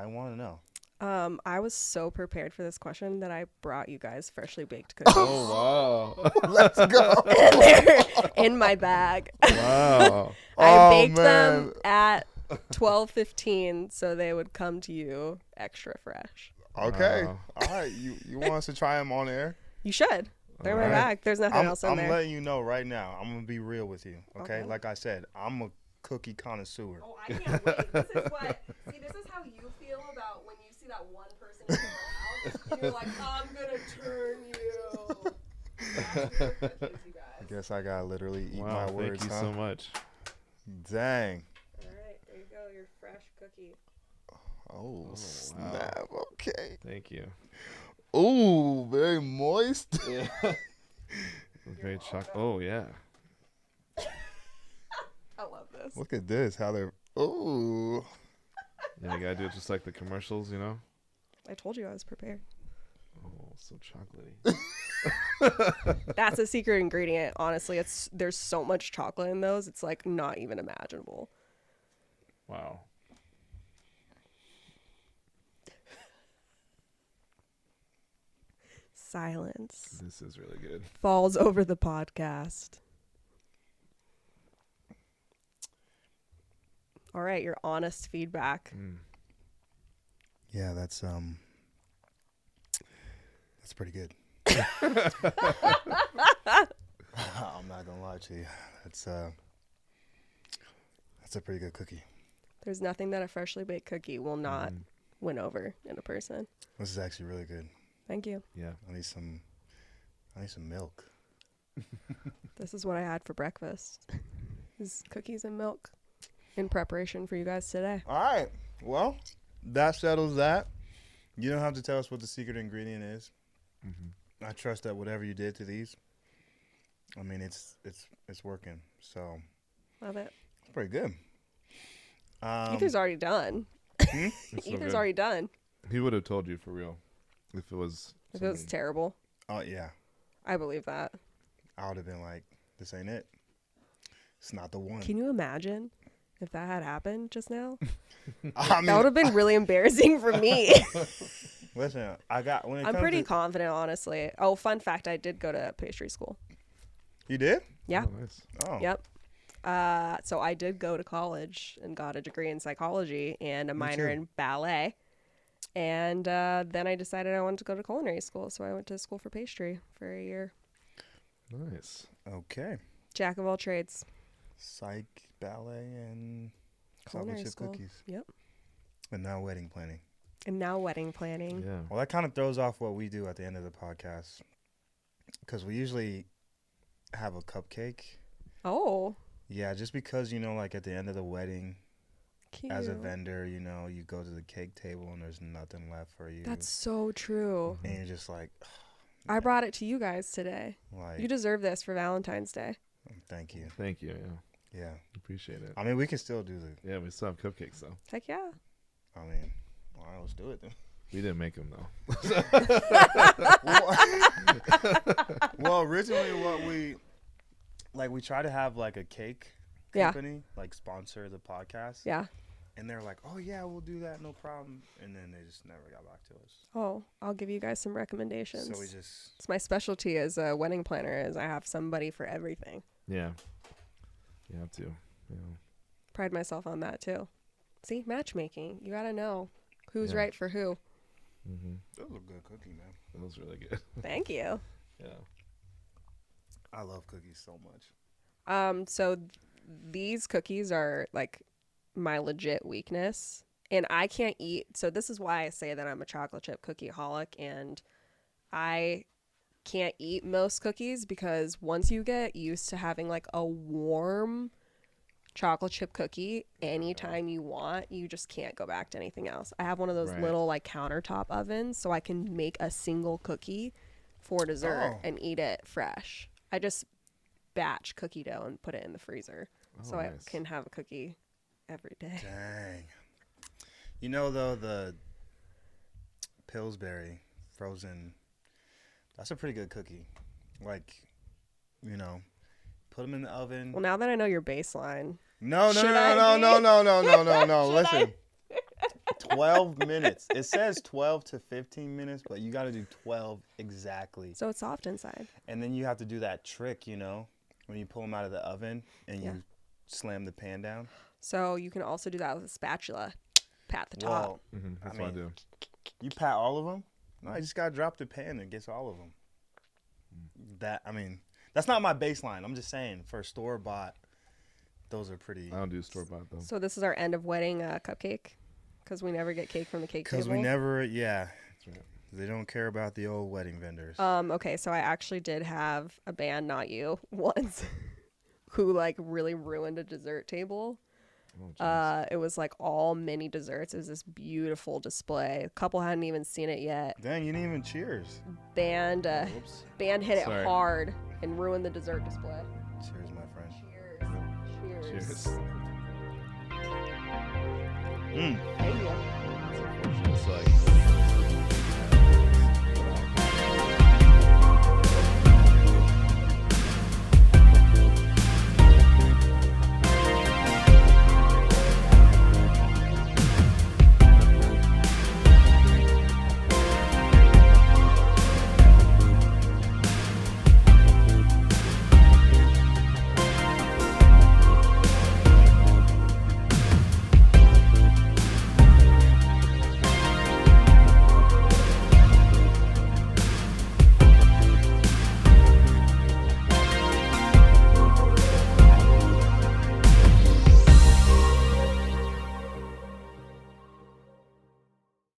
want to know. I was so prepared for this question that I brought you guys freshly baked cookies. Oh, wow. Let's go. And they're in my bag. Wow. I baked them at 12:15 so they would come to you extra fresh. Okay. Wow. All right. You want us to try them on air? You should. They're in my bag. There's nothing else in I'm there. letting you know right now. I'm going to be real with you. Okay? Okay. Like I said, I'm a cookie connoisseur. Oh, I can't wait. This is how you feel about when you see that one person in the crowd You're like, I'm gonna turn you. That's your cookies, you I guys. guess I gotta literally eat Wow, my words, thank you huh? so much. Dang. All right, there you go, your fresh cookie. Oh, wow. snap. Okay. Thank you. Ooh, very moist. Yeah. Very chocolate. Oh yeah. I love this. Look at this. How they're. Ooh. Yeah, you gotta do it just like the commercials, you know. I told you I was prepared. Oh, so chocolatey. That's a secret ingredient. Honestly, there's so much chocolate in those. It's like not even imaginable. Wow. Silence This is really good. falls over the podcast. All right, your honest feedback. Yeah, that's pretty good. I'm not gonna lie to you. That's a pretty good cookie. There's nothing that a freshly baked cookie will not win over in a person. This is actually really good. Thank you. Yeah. I need some milk. This is what I had for breakfast. Is cookies and milk in preparation for you guys today. All right. Well, that settles that. You don't have to tell us what the secret ingredient is. I trust that whatever you did to these, I mean, it's working. So Love it. it's pretty good. Ether's already done. It's so Ether's good. already done. He would have told you for real if it was. If it was something- terrible, Oh yeah, I believe that. I would have been like, this ain't it. It's not the one. Can you imagine if that had happened just now? I mean, That would have been really embarrassing for me. listen, I got when it I'm comes pretty to, confident, honestly. Oh, fun fact, I did go to pastry school. You did? Yeah. Oh, nice. Oh. Yep. So I did go to college and got a degree in psychology and a minor too. in ballet. And then I decided I wanted to go to culinary school. So I went to school for pastry for a year. Nice. Okay. Jack of all trades. Psych, ballet, and Culinary chocolate chip school. cookies. Yep. And now wedding planning. And now wedding planning. Yeah. Well, that kind of throws off what we do at the end of the podcast. Because we usually have a cupcake. Oh, Yeah, just because, like at the end of the wedding, cute. as a vendor, you go to the cake table and there's nothing left for you. That's so true. And you're just like, I brought it to you guys today. like, You deserve this for Valentine's Day. thank you. Thank you. Yeah. Yeah. Appreciate it. I mean, we can still do the, Yeah, we still have cupcakes though. Heck yeah. I mean, all right, let's do it then. We didn't make them though. Well, originally we try to have like a cake Yeah. company, like sponsor the podcast. Yeah. And they're like, oh yeah, we'll do that, no problem. And then they just never got back to us. Oh, I'll give you guys some recommendations. So we just, It's my specialty as a wedding planner is I have somebody for everything. Yeah. You have to. Yeah. Pride myself on that too. See, matchmaking. You gotta know who's Yeah. right for who. that was a good cookie, man. That was really good. Thank you. Yeah. I love cookies so much. So these cookies are like my legit weakness. And I can't eat. So this is why I say that I'm a chocolate chip cookie holic. And I can't eat most cookies because once you get used to having like a warm chocolate chip cookie anytime you want, you just can't go back to anything else. I have one of those Right. little like countertop ovens so I can make a single cookie for dessert Oh. and eat it fresh. I just batch cookie dough and put it in the freezer so I nice. can have a cookie every day. Dang. Though, the Pillsbury frozen, that's a pretty good cookie. Like, put them in the oven. Well, now that I know your baseline, No. Should I be? Listen. 12 minutes. It says 12 to 15 minutes, but you got to do 12 exactly. so it's soft inside. And then you have to do that trick, when you pull them out of the oven and Yeah. you slam the pan down. So you can also do that with a spatula. Pat the top. Well, That's I what I mean, do. you pat all of them? No, I just got to drop the pan and it gets all of them. That's not my baseline. I'm just saying, for store-bought, those are pretty... I don't do store bought though. So this is our end of wedding cupcake because we never get cake from the cake Because table. we never, yeah. That's right. They don't care about the old wedding vendors. Okay, so I actually did have a band, not you, once, who like really ruined a dessert table. Oh, jeez. It was like all mini desserts. It was this beautiful display. A couple hadn't even seen it yet. Dang, you didn't even cheers. Band Oops. hit Sorry. it hard and ruined the dessert display. Cheers, my friend. Cheers. Cheers. Cheers. Mm. Thank you.